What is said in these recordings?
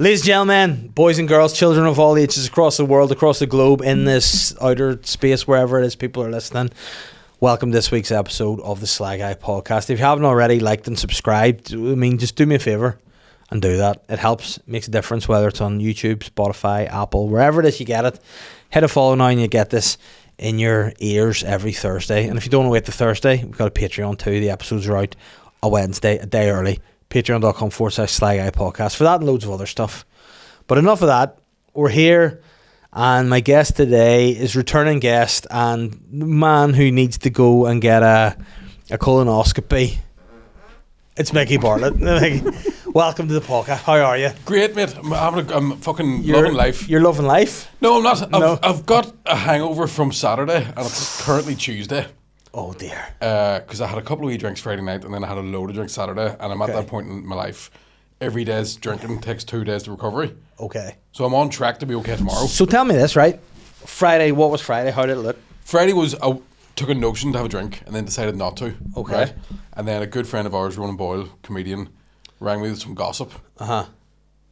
Ladies and gentlemen, boys and girls, children of all ages across the world, across the globe, in this outer space, wherever it is people are listening, welcome to this week's episode of the SLY podcast. If you haven't already liked and subscribed, just do me a favour and do that. It helps, makes a difference, whether it's on YouTube, Spotify, Apple, wherever it is you get it. Hit a follow now and you get this in your ears every Thursday. And if you don't want to wait till Thursday, we've got a Patreon too. The episodes are out a Wednesday, a day early. Patreon.com/SLY podcast for that and loads of other stuff. But enough of that. We're here, and my guest today is returning guest and the man who needs to go and get a colonoscopy. It's Mickey Bartlett. Welcome to the podcast. How are you? Great, mate. I'm fucking loving life. You're loving life? No, I'm not. I've got a hangover from Saturday, and it's currently Tuesday. Oh dear. Because I had a couple of wee drinks Friday night, and then I had a load of drinks Saturday, and I'm at that point in my life. Every day's drinking takes 2 days to recovery. Okay. So I'm on track to be okay tomorrow. So tell me this, right? Friday, what was Friday? How did it look? Friday was, I took a notion to have a drink, and then decided not to. Okay. Right? And then a good friend of ours, Ronan Boyle, comedian, rang me with some gossip. Uh-huh.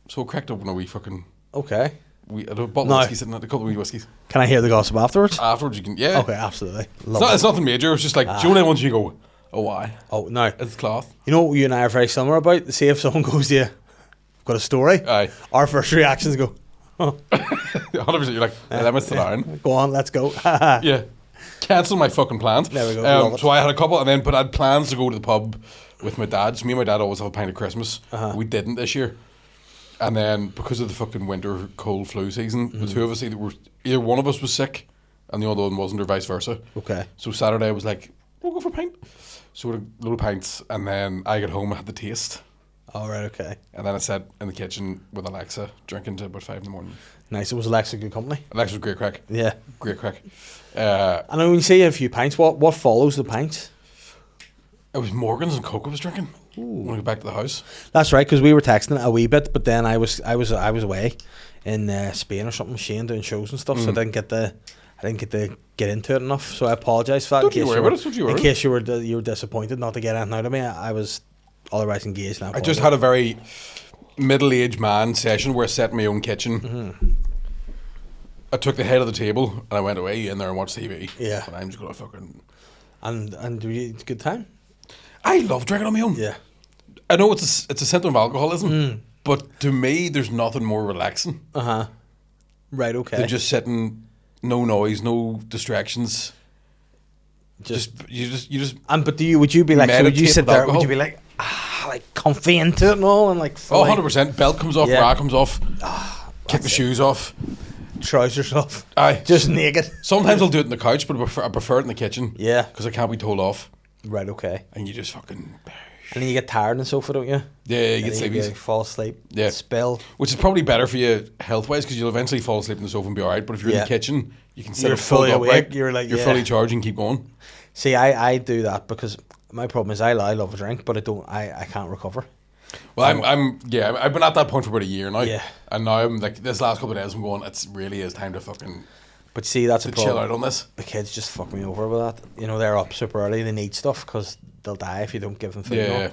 So I cracked open a wee fucking... Okay. I had a bottle of whiskey sitting at a couple of wee whiskies. Can I hear the gossip afterwards? Afterwards you can, yeah. Okay, absolutely. It's nothing major. It's just like, do you know once you go, oh, why? Oh, no. It's cloth. You know what you and I are very similar about? See if someone goes to you, I've got a story. Aye. Our first reactions go, oh. 100%. You're like, let me sit down. Go on, let's go. Yeah. Cancel my fucking plans. There we go. So I had a couple, but I had plans to go to the pub with my dad. So me and my dad always have a pint at Christmas. Uh-huh. We didn't this year. And then because of the fucking winter cold flu season, the two of us either one of us was sick and the other one wasn't, or vice versa. Okay. So Saturday I was like, we'll go for a pint. So we had a load of pints, and then I got home, I had the taste. All right, okay. And then I sat in the kitchen with Alexa drinking till about 5 in the morning. Nice. It was Alexa good company? Alexa was great crack. Yeah. Great crack. And when you say a few pints, what follows the pints? It was Morgan's and Coke I was drinking. When I got back to the house. That's right, because we were texting a wee bit, but then I was away in Spain or something, Shane, doing shows and stuff, so I didn't get to get into it enough. So I apologise for that. Don't you worry about it. In case you were disappointed not to get anything out of me. I was otherwise engaged. I just had a very middle-aged man session where I set in my own kitchen. Mm-hmm. I took the head of the table and I went away in there and watched TV. Yeah. And I'm just gonna fucking. And it's a good time. I love drinking on my own. Yeah. I know it's a symptom of alcoholism, but to me, there's nothing more relaxing. Right. Okay. Than just sitting, no noise, no distractions. Just. And but would you be like? So would you sit there? Alcohol? Would you be like comfy into it and all, and like? Oh, 100%. Belt comes off, bra comes off. Kick the shoes off. Trousers off. Aye. Just naked. Sometimes I'll do it in the couch, but I prefer it in the kitchen. Yeah. Because I can't be told off. Right. Okay. And you just fucking. And then you get tired and so forth, don't you? Yeah, you get sleepy. Fall asleep. Yeah. Spill. Which is probably better for you health-wise, because you'll eventually fall asleep in the sofa and be alright. But if you're in the kitchen, you can sit up fully awake. Right? You're fully charged and keep going. See, I do that because my problem is I love a drink, but I can't recover. Well, I've been at that point for about a year now. Yeah. And now I'm like, this last couple of days I'm going, it really is time to fucking. But see, that's a problem. Chill out on this. The kids just fuck me over with that. You know, they're up super early. They need stuff because they'll die if you don't give them food. Yeah.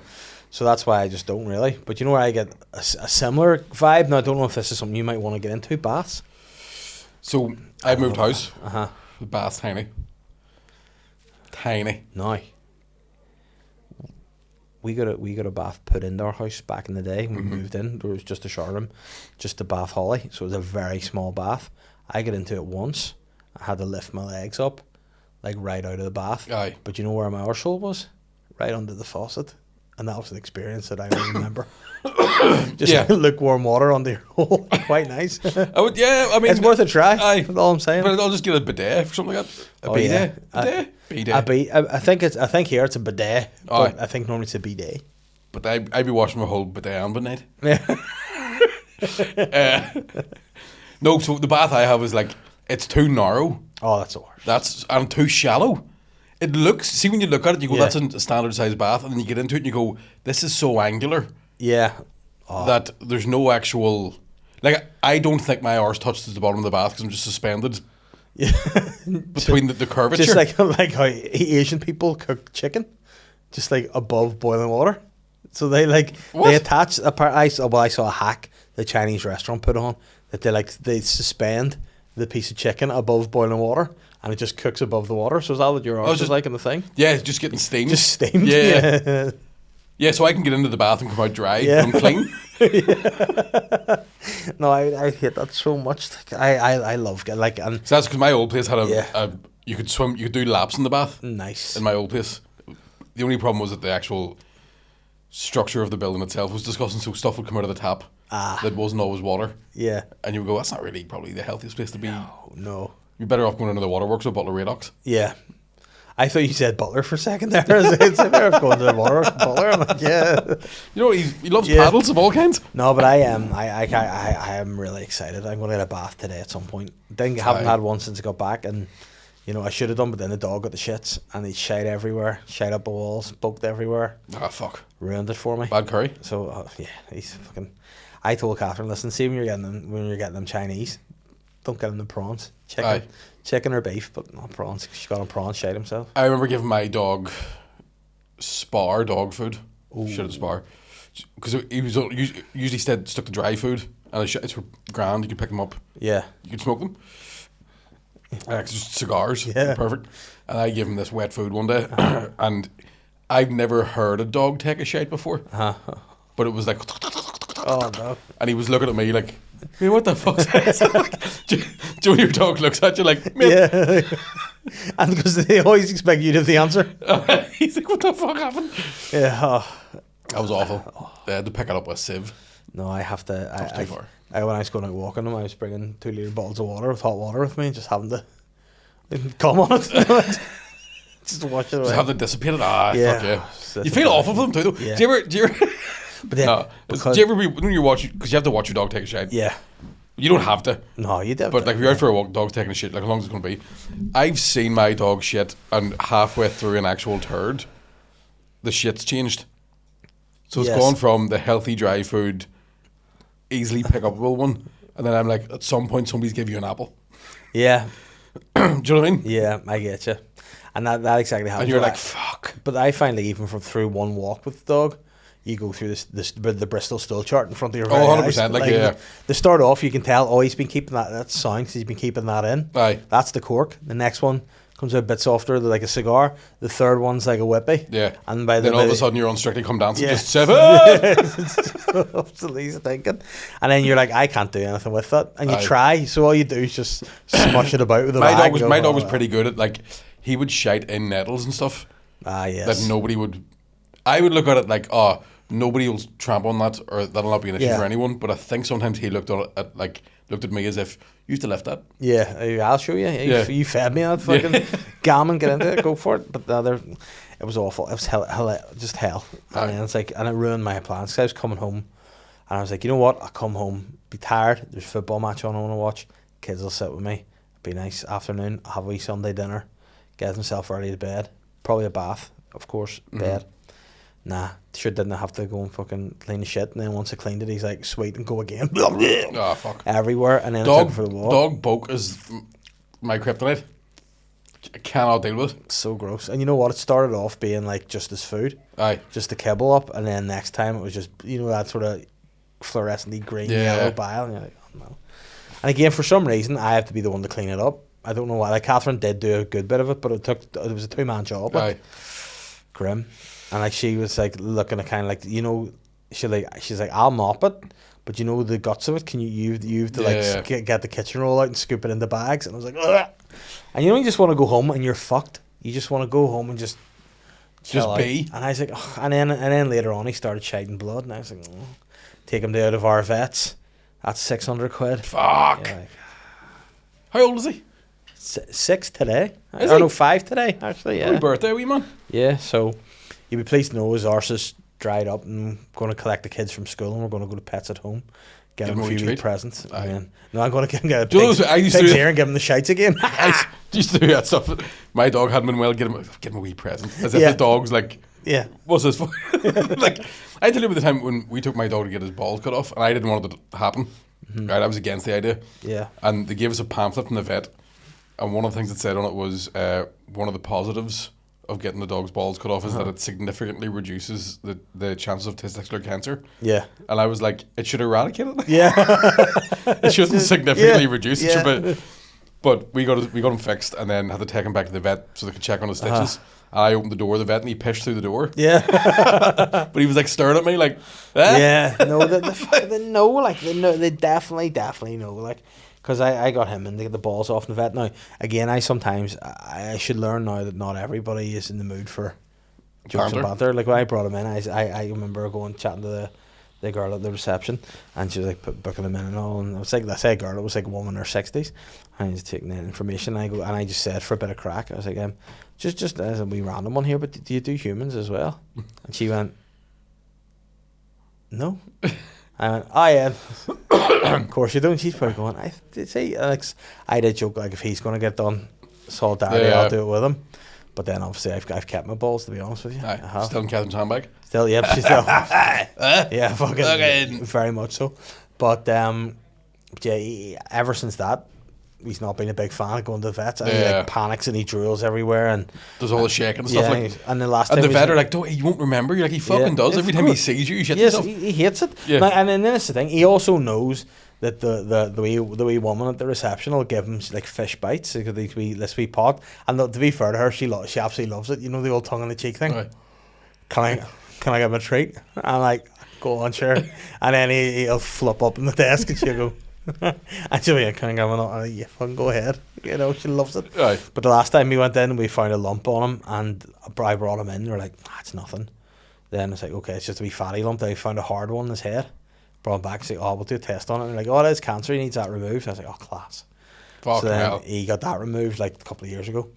So that's why I just don't really. But you know where I get a similar vibe? Now, I don't know if this is something you might want to get into. Baths. So I've moved house. The bath's tiny. Now, we got a bath put into our house back in the day when we moved in. There was just a shower room, just a bath holly. So it was a very small bath. I got into it once. I had to lift my legs up, like right out of the bath. Aye. But you know where my arsehole was? Right under the faucet. And that was an experience that I don't remember. Just lukewarm water under your hole. Quite nice. I mean, it's worth a try. Aye. That's all I'm saying. But I'll just get a bidet or something like that. Bidet. I think here it's a bidet. But I think normally it's a bidet. But I'd be washing my whole bidet and bidet. No, so the bath I have is like, it's too narrow. Oh, that's the worst. And too shallow. It looks, see when you look at it, you go, that's a standard size bath, and then you get into it and you go, this is so angular. Yeah. That there's no actual, like, I don't think my arse touches the bottom of the bath because I'm just suspended between the curvature. Just like how Asian people cook chicken, just like above boiling water. So they attach I saw a hack. the Chinese restaurant put on, that they suspend the piece of chicken above boiling water, and it just cooks above the water. So is that what your arse is like in the thing? Yeah, it's just getting steamed. Just steamed. Yeah. Yeah, so I can get into the bath and come out dry and clean. No, I hate that so much. I love so that's because my old place had you could swim, you could do laps in the bath. Nice. In my old place. The only problem was that the actual structure of the building itself was disgusting, so stuff would come out of the tap that wasn't always water. Yeah. And you would go, that's not really probably the healthiest place to be. No. You're better off going into the waterworks or Butler Radox. Yeah. I thought you said Butler for a second there. It's better off going to the waterworks Butler. I'm like, yeah. You know, he loves paddles of all kinds. No, but I am really excited. I'm going to get a bath today at some point. Haven't had one since I got back, and you know I should have done, but then the dog got the shits and he shite everywhere, shite up the walls, poked everywhere. Ah, fuck. Ruined it for me. Bad curry. So yeah, he's fucking. I told Catherine, listen, see when you're getting them Chinese, don't get him the prawns, chicken or beef, but not prawns. She got him prawns, shite himself. I remember giving my dog Spar dog food. Shit at Spar. Because he was usually stuck to dry food, and the shits were grand. You could pick them up. Yeah. You could smoke them. Just cigars. Yeah. Perfect. And I gave him this wet food one day, and I've never heard a dog take a shite before. But it was like, oh no. And he was looking at me like, hey, what the fuck's that? Do you know when your dog looks at you like, mate? Yeah. And because they always expect you to have the answer. He's like, what the fuck happened? Yeah. That was awful. They had to pick it up with a sieve. No, I have to. When I was going out walking them, I was bringing 2 litre bottles of water with hot water with me, and just having to come on it. Just watch it away. Just have to dissipate it. Fuck yeah. You feel awful for them too, though. Yeah. Do you ever? But then, do you ever when you're watching, because you have to watch your dog take a shit. Yeah. You don't have to. No, you do. But like if you're out for a walk, dog's taking a shit, like how long is it going to be? I've seen my dog shit, and halfway through an actual turd, the shit's changed. So it's gone from the healthy dry food, easily pick upable one, and then I'm like, at some point somebody's give you an apple. Yeah. Do you know what I mean? Yeah, I get you. And that exactly happens. And you're like, fuck. But I find like even through one walk with the dog, you go through the Bristol stool chart in front of your very 100%. eyes. They start off, you can tell, he's been keeping that sound because he's been keeping that in. Aye. That's the cork. The next one comes out a bit softer, like a cigar. The third one's like a whippy. Yeah. And then all of a sudden you're on Strictly Come Dancing, just 7. It's just absolutely thinking. And then you're like, I can't do anything with that. And you try, so all you do is just smush it about with the bag. My dog was pretty good at, like, he would shite in nettles and stuff. Yes. That nobody would. I would look at it like, nobody will tramp on that, or that'll not be an issue for anyone. But I think sometimes he looked at me as if, you used to lift that. Yeah, I'll show you. You fed me that fucking gammon, get into it, go for it. But it was awful. It was just hell. And then it's like, and it ruined my plans. Cause I was coming home, and I was like, you know what? I'll come home, be tired. There's a football match on I want to watch. Kids will sit with me. Be nice afternoon. I'll have a wee Sunday dinner. Get himself ready to bed. Probably a bath, of course. Bed. Nah, sure didn't have to go and fucking clean the shit. And then once I cleaned it, he's like, sweet, and go again. Fuck. Everywhere. And then dog for the wall. Dog bulk is my kryptonite. I cannot deal with it. So gross. And you know what? It started off being like just as food. Aye. Just to kibble up. And then next time it was just, that sort of fluorescent green, yellow bile. And you're like, oh no. And again, for some reason, I have to be the one to clean it up. I don't know why. Like, Catherine did do a good bit of it, but it was a 2-man job. Like, grim. And like she was like looking at kind of like, she's like, I'll mop it, but the guts of it, can you have to get the kitchen roll out and scoop it into bags. And I was like, ugh. And you just want to go home and you're fucked. You just want to go home and just be. And I was like, ugh. And then later on he started shedding blood, and I was like, take him out of our vets. That's 600 quid. Fuck. Like, how old is he? 6 today. Is he? No, 5 today, actually, yeah. Happy birthday, wee man. Yeah, so you'd be pleased to know his arse is dried up, and going to collect the kids from school, and we're going to go to Pets at Home. Get him a few presents. No, I'm going to get a pig's ear and give him the shites again. I used to do that stuff. My dog had Manuel get him a wee present. As if the dog's like, what's this for? Like, I tell you about the time when we took my dog to get his balls cut off, and I didn't want it to happen. Right, I was against the idea. Yeah. And they gave us a pamphlet from the vet, and one of the things it said on it was one of the positives of getting the dog's balls cut off is that it significantly reduces the chances of testicular cancer. Yeah. And I was like, it should eradicate it. Yeah. It shouldn't significantly reduce it. But we got him fixed and then had to take him back to the vet so they could check on his stitches. I opened the door of the vet and he pished through the door. Yeah. But he was like staring at me like, eh? Yeah. No, they know, like, they definitely know, like, because I got him and they get the balls off in the vet. Now, again, I should learn now that not everybody is in the mood for jokes and banter. Like, when I brought him in, I remember going chatting to the girl at the reception, and she was like booking him in and all, and I was like, I say girl, it was like a woman in her 60s, and I was taking that information, and I just said for a bit of crack, I was like, just as a wee random one here, but do you do humans as well? And she went, no. I went, oh yeah. Of course you don't. She's probably going, I did joke, like, if he's going to get done solidarity, I'll do it with him. But then obviously I've kept my balls, to be honest with you. Still in Catherine's handbag? Still, yep, she's still. Yeah, fucking very much so. But yeah, ever since that, he's not been a big fan of going to the vets. And he like panics and he drools everywhere and does all the shaking and stuff like. And the last time, and the vet are like, "Don't, you won't remember." You're like, he fucking does. Every time he sees you, he shits himself. He hates it. Yeah. Now, and then that's the thing. He also knows that the wee woman at the reception will give him like fish bites, like this wee pot. And to be fair to her, she absolutely loves it. You know, the old tongue in the cheek thing. Right. Can I give him a treat? I'm like, go on, sure. And then he'll flip up on the desk and she'll go. And she'll be like, can I give him a yeah, fucking go ahead. You know, she loves it. Right. But the last time we went in, we found a lump on him, and I brought him in. We're like, it's nothing. Then it's like, okay, it's just a wee fatty lump. Then we found a hard one in his head. Brought him back. Say, we'll do a test on it. And we're like, it is cancer. He needs that removed. I was like, class. Fuck so then hell. he got that removed like a couple of years ago.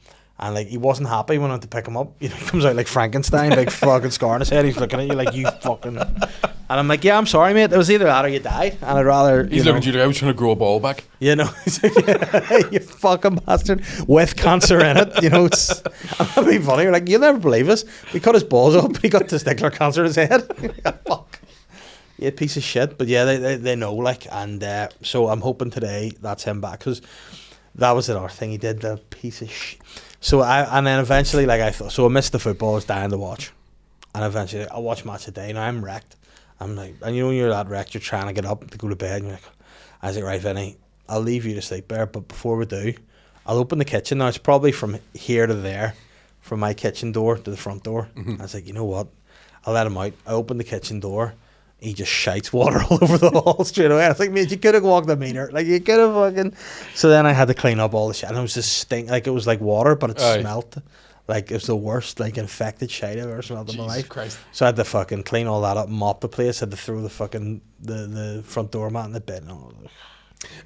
And like, he wasn't happy when I went to pick him up. You know, he comes out like Frankenstein, big fucking scar on his head. He's looking at you like, you fucking. And I'm like, yeah, I'm sorry, mate. It was either that or you died. And I'd rather. He's looking at you like, I was trying to grow a ball back. You know, he's like, yeah, you fucking bastard with cancer in it. You know, that'd be funny. You're like, you'll never believe us. We cut his balls up, but he got testicular cancer in his head. Fuck. Yeah, piece of shit. But yeah, they know, like, and so I'm hoping today that's him back, because that was another thing he did, the piece of shit. So and then eventually, like, I thought, so I missed the football, I was dying to watch, and eventually I watched match a day. Now I'm wrecked. I'm like, and you know when you're that wrecked, you're trying to get up to go to bed, and you're like, I was like, right, Vinny, I'll leave you to sleep there, but before we do, I'll open the kitchen. Now it's probably from here to there, from my kitchen door to the front door. I was like, you know what, I'll let him out. I opened the kitchen door. He just shites water all over the wall straight away. I was like, mate, you could have walked a meter. Like, you could have fucking. So then I had to clean up all the shit. And it was just stink. Like, it was like water, but it smelt. Like, it was the worst, like, infected shite I've ever smelled in my life. Christ. So I had to fucking clean all that up, mop the place. I had to throw the fucking, the front door mat in the bin.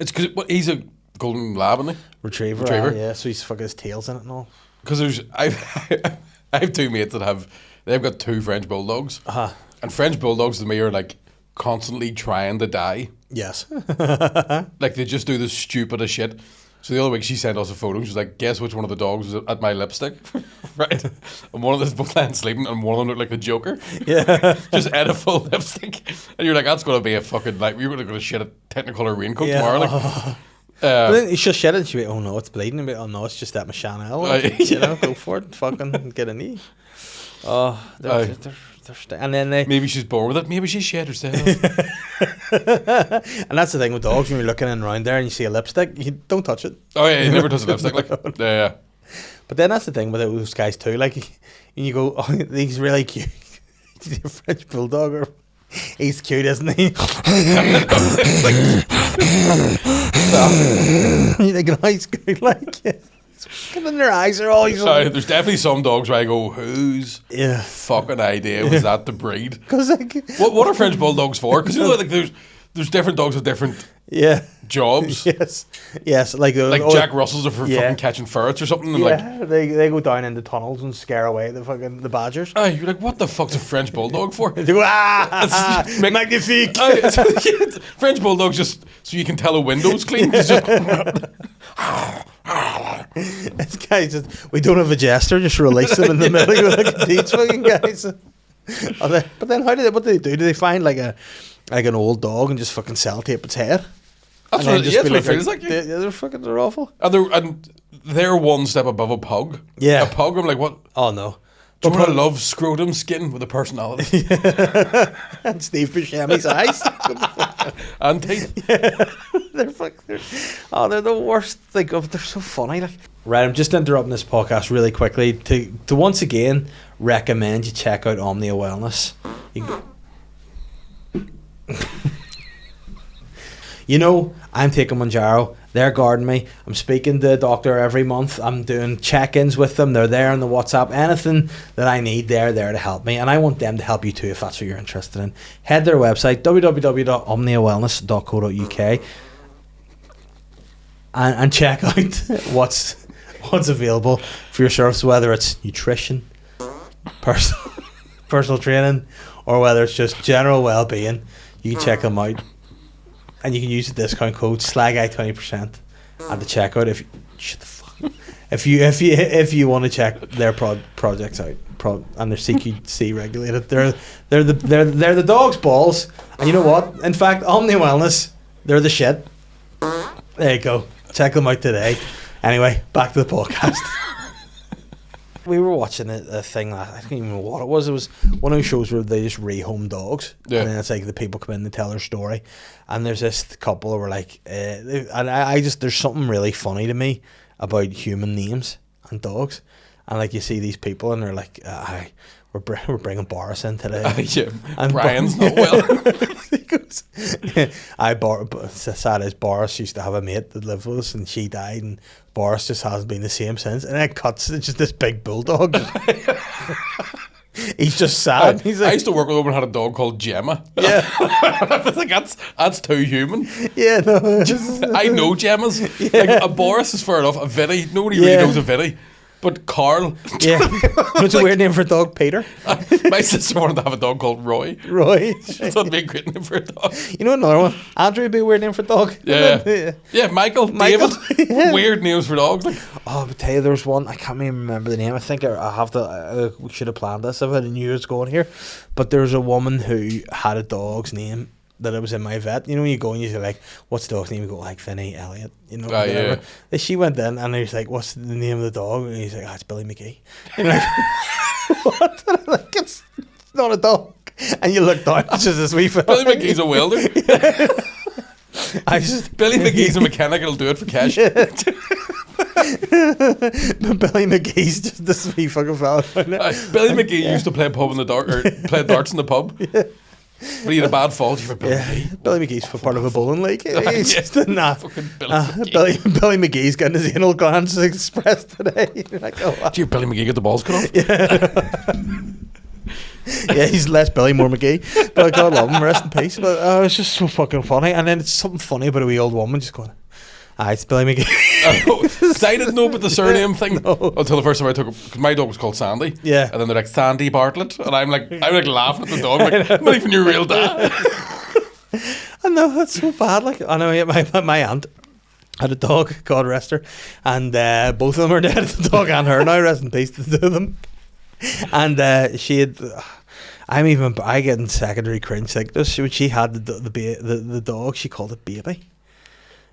It's because he's a golden lab, isn't he? Retriever. Yeah, so he's fucking his tail's in it and all. Because I have two mates that they've got two French bulldogs. And French bulldogs to me are like constantly trying to die. Yes. Like, they just do the stupidest shit. So the other week she sent us a photo. She was like, guess which one of the dogs was at my lipstick? Right? And one of them was both lying sleeping, and one of them looked like the Joker. Yeah. Just ate a full lipstick. And you're like, that's going to be a fucking, like, you're going to shit a Technicolor raincoat tomorrow. Like. But then he just shit it and she'd be, oh no, it's bleeding. And be, oh no, it's just that my Chanel. Like, you know, go for it. Fucking get a knee. Oh, and then maybe she's bored with it. Maybe she shed herself. And that's the thing with dogs, when you're looking in around there and you see a lipstick, you don't touch it. Oh yeah, you never touch a lipstick. Like, yeah. But then that's the thing with those guys too. Like, and you go, oh, he's really cute. He's a French bulldog, or he's cute, isn't he? You think, oh, he's good, like. And then their eyes are always. There's definitely some dogs where I go, whose fucking idea was that to breed? Because like, what are French bulldogs for? Because you know, like, there's different dogs with different jobs. Yes, like Jack Russells are for fucking catching ferrets or something. And like, they go down into tunnels and scare away the badgers. You're like, what the fuck's a French bulldog for? They go, magnifique. French bulldogs just so you can tell a window's clean. It's just. This guy just, we don't have a jester, just release them in the middle of like these fucking guys. But then what do they do? Do they find like an old dog and just fucking sellotape its head? That's what it feels like. They're awful. And they're one step above a pug. Yeah. A pug, I'm like, what? Oh no. Do you want to love scrotum skin with a personality? And Steve Buscemi's eyes. And teeth. Yeah. They're the worst. Like, they're so funny. Like, right, I'm just interrupting this podcast really quickly to once again recommend you check out Omnia Wellness. You know, I'm taking Manjaro. They're guarding me. I'm speaking to the doctor every month. I'm doing check-ins with them. They're there on the WhatsApp. Anything that I need, they're there to help me. And I want them to help you too if that's what you're interested in. Head to their website, www.omniawellness.co.uk, and check out what's available for your service, whether it's nutrition, personal training, or whether it's just general well-being. You can check them out. And you can use the discount code SLY 20% at the checkout if you want to check their projects out, and they're CQC regulated. They're the dog's balls, and you know what? In fact, Omnia Wellness, they're the shit. There you go. Check them out today. Anyway, back to the podcast. We were watching a thing that I don't even know what it was. It was one of those shows where they just rehome dogs, and then it's like the people come in and tell their story. And there's this couple who were like, and I just, there's something really funny to me about human names and dogs. And like you see these people and they're like, we're bringing Boris in today. Yeah, and Brian's not well. He goes, sad as Boris used to have a mate that lived with us and she died, and Boris just hasn't been the same since. And then it cuts, it's just this big bulldog. He's just sad. He's like, I used to work with a woman who had a dog called Gemma. Yeah. I was like, that's too human. Yeah, no. I know Gemmas. Yeah. Like, a Boris is fair enough. A Vinny, nobody really knows a Vinny. But Carl. Yeah. What's a weird name for a dog? Peter? My sister wanted to have a dog called Roy. She thought it'd be a great name for a dog. You know another one? Andrew would be a weird name for a dog. Yeah. Yeah, Michael. David. Yeah. Weird names for dogs. Like. Oh, but tell you, there's one, I can't even remember the name. I think I have to, we should have planned this if I knew it was going here. But there's a woman who had a dog's name that it was in my vet. You know, when you go and you're like, what's the dog's name? You go like Vinny, Elliott, you know, whatever. Yeah. She went in and he's like, what's the name of the dog? And he's like, it's Billy McGee. And you're like, what? And I'm like, it's not a dog. And you look down, it's just this wee fella. Billy McGee's a welder. Yeah. Billy McGee's a mechanic, he'll do it for cash. Yeah. But Billy McGee's just this wee fucking fella. Billy McGee used to play pub in the dark, or play darts in the pub. Yeah. But he had a bad fall for Billy McGee. Billy McGee's for part of a bowling league. He's just fucking Billy McGee's getting his anal glands expressed today. You're like, oh, wow. Did Billy McGee get the balls cut off? Yeah. Yeah, he's less Billy, more McGee. But God love him, rest in peace. But it's just so fucking funny. And then it's something funny about a wee old woman just going, it's Billy McGee. I didn't know about the surname thing until the first time I took it, because my dog was called Sandy. Yeah. And then they're like, Sandy Bartlett. And I'm like laughing at the dog, like, not even your real dad. I know, that's so bad. Like, I know my aunt had a dog, God rest her, and both of them are dead. The dog and her now, rest in peace to the two of them. And she had, I get in secondary cringe like this. When she had the dog, she called it Baby.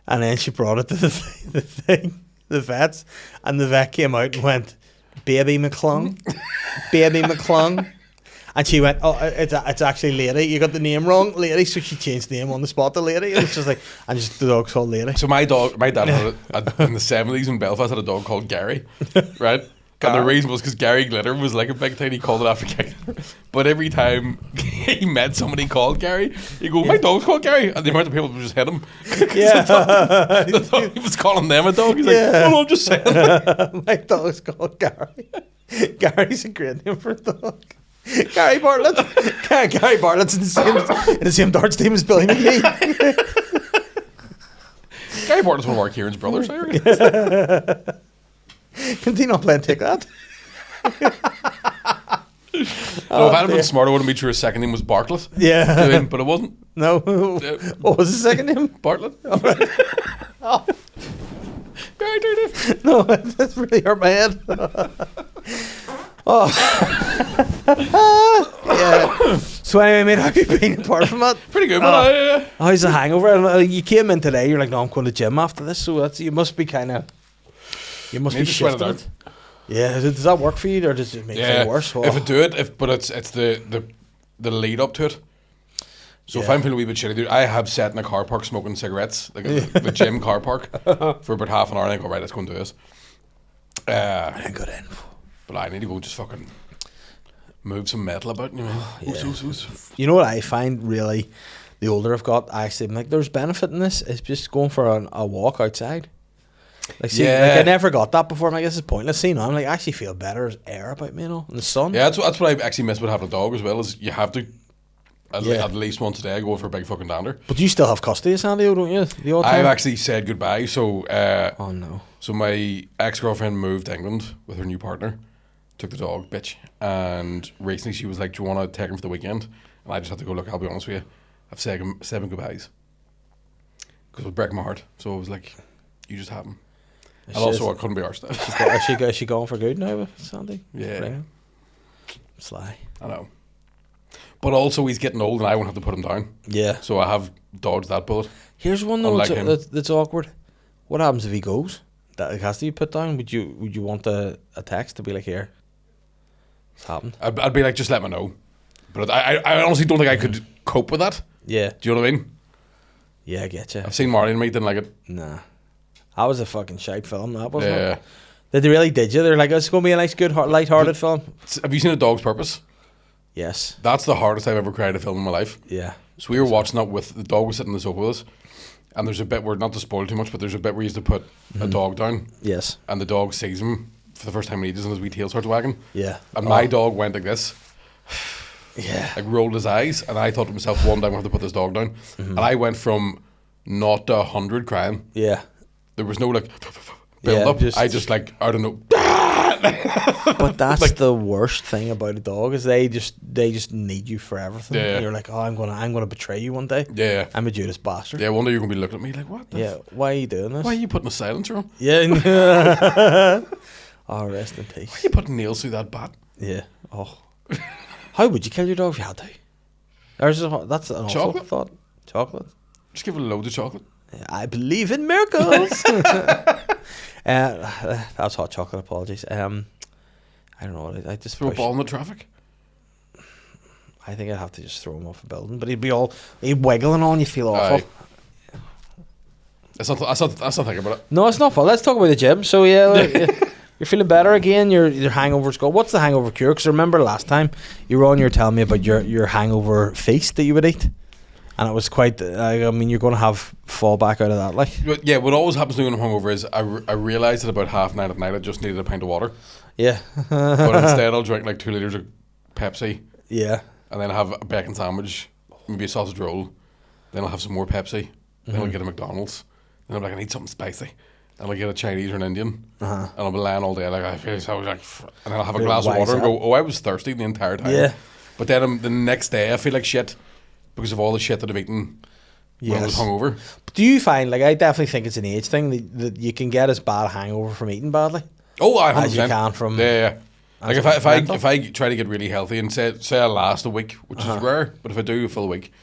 And then she brought it to the vets, and the vet came out and went, Baby McClung, Baby McClung. And she went, oh, it's actually Lady. You got the name wrong, Lady. So she changed the name on the spot to Lady. And it's just like, and just the dog's called Lady. So my dad had in the 70s in Belfast had a dog called Gary, right? And the reason was because Gary Glitter was like a big thing. He called it after Gary. But every time he met somebody called Gary, he'd go, my dog's called Gary. And the amount of people would just hit him. Yeah. They thought he was calling them a dog. He's like, no, I'm just saying. My dog's called Gary. Gary's a great name for a dog. Gary Bartlett. Gary Bartlett's in the same darts team as Billy McGee. Gary Bartlett's one of our Kieran's brothers. I reckon. Can he not play and take that? No, if I had been smart, I wouldn't be sure his second name was Bartlett. Yeah. But it wasn't. No. What was his second name? Bartlett. Oh. No, that's really hurt my head. Oh. Yeah. So anyway, mate, how have you been apart from that? Pretty good, man. How's the hangover? You came in today, you're like, no, I'm going to the gym after this, so you must be kind of... You must Need be to sweat it shifting out. it. Yeah, does that work for you, or does it make it worse? If I do it, but it's the lead up to it. So if I'm feeling a wee bit shitty, dude, I have sat in a car park smoking cigarettes, like the gym car park, for about half an hour, and I go, right, let's go and do this. I got in. But I need to go just fucking move some metal about, you know. You know what I find really, the older I've got, I actually like there's benefit in this. It's just going for a walk outside. Like, see, like I never got that before. I'm like, this is pointless. See, now I'm like, I actually feel better. There's air about me, you know, in the sun. Yeah, that's what I actually miss about having a dog as well. Is you have to at least once a day go for a big fucking dander. But you still have custody of Sandy, don't you? The old time? I've actually said goodbye. So oh no. So my ex-girlfriend moved to England with her new partner, took the dog, bitch, and recently she was like, do you want to take him for the weekend? And I just had to go, look, I'll be honest with you, I've said him 7 goodbyes because it would break my heart. So I was like, you just have him. And also I couldn't be arsed. Is she gone for good now with Sandy? Yeah. Sly. I know. But also he's getting old and I won't have to put him down. Yeah. So I have dodged that bullet. Here's one though that's awkward. What happens if he goes? That has to be put down. Would you want a text to be like, here, it's happened? I'd be like, just let me know. But I honestly don't think I could cope with that. Yeah. Do you know what I mean? Yeah, I get you. I've seen Marty and me didn't like it. Nah. That was a fucking shite film, that wasn't Yeah. it? Did they really, did you? They're like, it's going to be a nice, good, light-hearted film. Have you seen A Dog's Purpose? Yes. That's the hardest I've ever cried a film in my life. Yeah. So we were watching that with, the dog was sitting on the sofa with us, and there's a bit where, not to spoil too much, but there's a bit where he used to put a dog down. Yes. And the dog sees him for the first time in ages, and his wee tail starts wagging. Yeah. And my dog went like this. Yeah. Like rolled his eyes, and I thought to myself, one day I'm going to have to put this dog down. And I went from 0 to 100 crying. Yeah. There was no like build up. I just like, I don't know. But that's like, the worst thing about a dog is they just need you for everything. Yeah. And you're like, oh, I'm gonna betray you one day. Yeah. I'm a Judas bastard. Yeah, one day you're gonna be looking at me like, what the why are you doing this? why are you putting a silencer on? Yeah. Oh, rest in peace. Why are you putting nails through that bat? Yeah. Oh. How would you kill your dog if you had to? That's an awful thought. Chocolate. Just give it loads of chocolate. I believe in miracles. That's hot chocolate. Apologies. I don't know. I just throw a ball in the traffic. I think I'd have to just throw him off a building, but he'd wiggling on. You feel awful. That's not thinking about it. No, it's not fun. Let's talk about the gym. So you're feeling better again. Your hangover's gone. What's the hangover cure? Because remember last time you were on, you were telling me about your hangover feast that you would eat. And it was quite, I mean, you're going to have fallback out of that, like. Yeah, what always happens to me when I'm hungover is I realise that about 9:30 at night I just needed a pint of water. Yeah. But instead I'll drink like 2 litres of Pepsi. Yeah. And then have a bacon sandwich, maybe a sausage roll. Then I'll have some more Pepsi. Then I'll get a McDonald's. Then I'm like, I need something spicy. And I'll get a Chinese or an Indian. And I'll be lying all day like, I feel so like, and then I'll have a glass of water and go, oh, I was thirsty the entire time. Yeah. But then the next day I feel like shit. Because of all the shit that I've eaten when I was hungover. But do you find, like, I definitely think it's an age thing that you can get as bad a hangover from eating badly? Oh, 100%. As you can from... Yeah. Like, if I try to get really healthy and say I last a week, which is rare, but if I do a full week,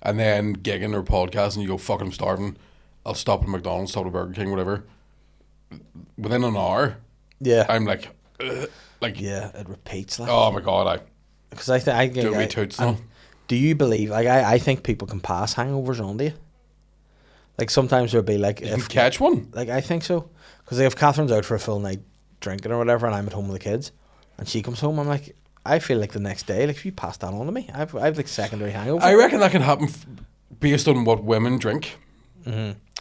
and then gigging or podcasting, you go, fuck, I'm starving, I'll stop at McDonald's, stop at Burger King, whatever. Within an hour, I'm like... yeah, it repeats. Like, oh, my God, because I think... Do me toots now. Do you believe, like, I think people can pass hangovers on to you? Like, sometimes there'll be, like... You can catch one? Like, I think so. Because if Catherine's out for a full night drinking or whatever, and I'm at home with the kids, and she comes home, I'm like, I feel like the next day, like, if you pass that on to me, I've like, secondary hangover. I reckon that can happen based on what women drink.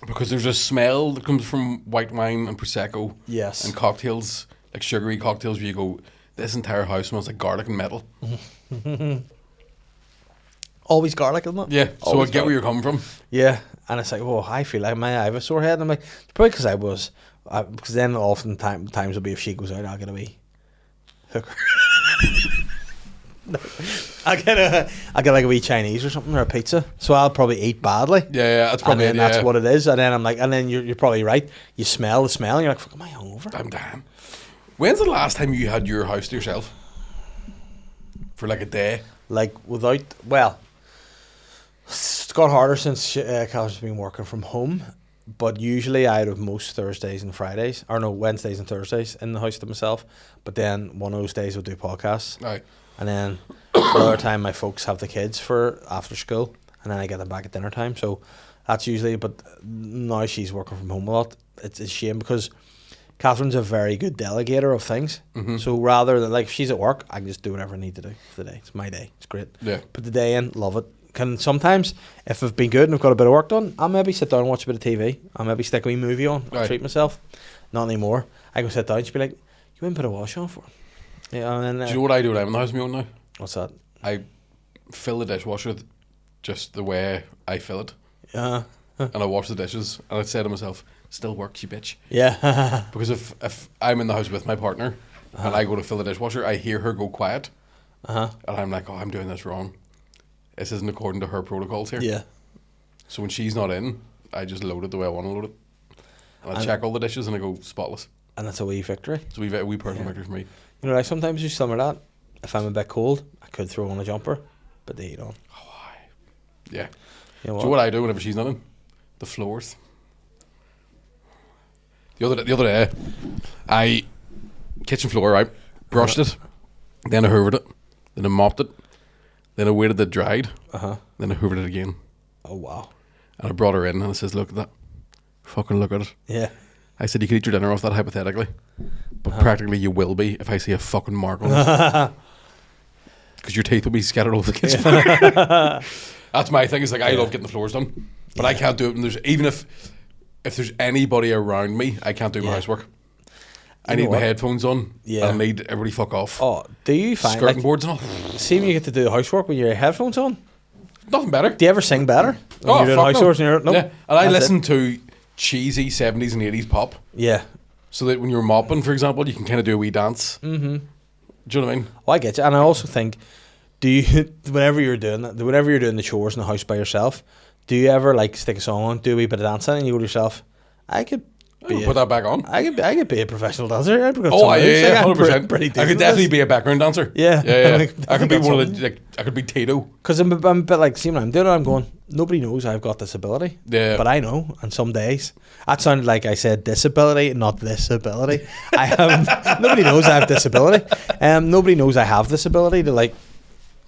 Because there's a smell that comes from white wine and Prosecco. Yes. And cocktails, like sugary cocktails, where you go, this entire house smells like garlic and metal. Always garlic, isn't it? Yeah, so always I get where you're coming from. Yeah, and it's like, oh, I feel like I have a sore head. And I'm like, it's probably because because then often times will be if she goes out, I'll get a wee hooker. I'll get like a wee Chinese or something or a pizza. So I'll probably eat badly. Yeah, that's probably and then that's what it is. And then I'm like, and then you're probably right. You smell the smell, and you're like, fuck, am I hungover? I'm damn. When's the last time you had your house to yourself? For like a day? Like without, well, it's got harder since Catherine's been working from home. But usually I'd have most Thursdays and Fridays, or no, Wednesdays and Thursdays in the house to myself. But then one of those days we'll do podcasts. Aye. And then the other time my folks have the kids for after school, and then I get them back at dinner time. So that's usually, but now she's working from home a lot. It's a shame because Catherine's a very good delegator of things. Mm-hmm. So rather than, like, if she's at work, I can just do whatever I need to do for the day. It's my day. It's great. Yeah. Put the day in, love it. Can sometimes, if I've been good and I've got a bit of work done, I'll maybe sit down and watch a bit of TV. I'll maybe stick a wee movie on. I'll treat myself. Not anymore. I can sit down and she'll be like, you wouldn't put a wash on for? Yeah, and then, do you know what I do when I'm in the house on my own now? What's that? I fill the dishwasher just the way I fill it. And I wash the dishes. And I say to myself, still works, you bitch. Yeah. Because if I'm in the house with my partner and I go to fill the dishwasher, I hear her go quiet. And I'm like, oh, I'm doing this wrong. This isn't according to her protocols here. Yeah. So when she's not in, I just load it the way I want to load it. And I check all the dishes and I go spotless. And that's a wee victory. It's a wee personal victory for me. You know, I sometimes do some of that. If I'm a bit cold, I could throw on a jumper, but the heat on. Oh, yeah. You know Do you know what I do whenever she's not in? The floors. The other day, I kitchen floor, right? Brushed it, then I hoovered it, then I mopped it, then I waited till it dried, then I hoovered it again. Oh, wow. And I brought her in and I says, look at that. Fucking look at it. Yeah. I said, you could eat your dinner off that hypothetically, but practically you will be if I see a fucking mark on it. Because your teeth will be scattered all over the kitchen floor. That's my thing. It's like, I love getting the floors done, but I can't do it. And even if there's anybody around me, I can't do my housework. I need my headphones on. Yeah. And I need everybody fuck off. Oh, do you find skirting boards and all? See when you get to do housework with your headphones on? Nothing better. Do you ever sing better? When you're doing fuck housework no. and you're, yeah. And I listen to cheesy 70s and 80s pop. Yeah. So that when you're mopping, for example, you can kind of do a wee dance. Mm-hmm. Do you know what I mean? Oh, I get you. And I also think, do you, whenever you're doing the chores in the house by yourself, do you ever like stick a song on, do a wee bit of dancing, and you go to yourself, I could put that back on. I could be a professional dancer. Yeah, 100%. Pretty I could definitely be a background dancer. Yeah. I could be one of the, I could be Tito. Because I'm a bit like, see when I'm doing it, I'm going, nobody knows I've got this ability. Yeah. But I know, and some days. That sounded like I said disability, not this ability. I have, nobody knows I have disability. Nobody knows I have this ability to like,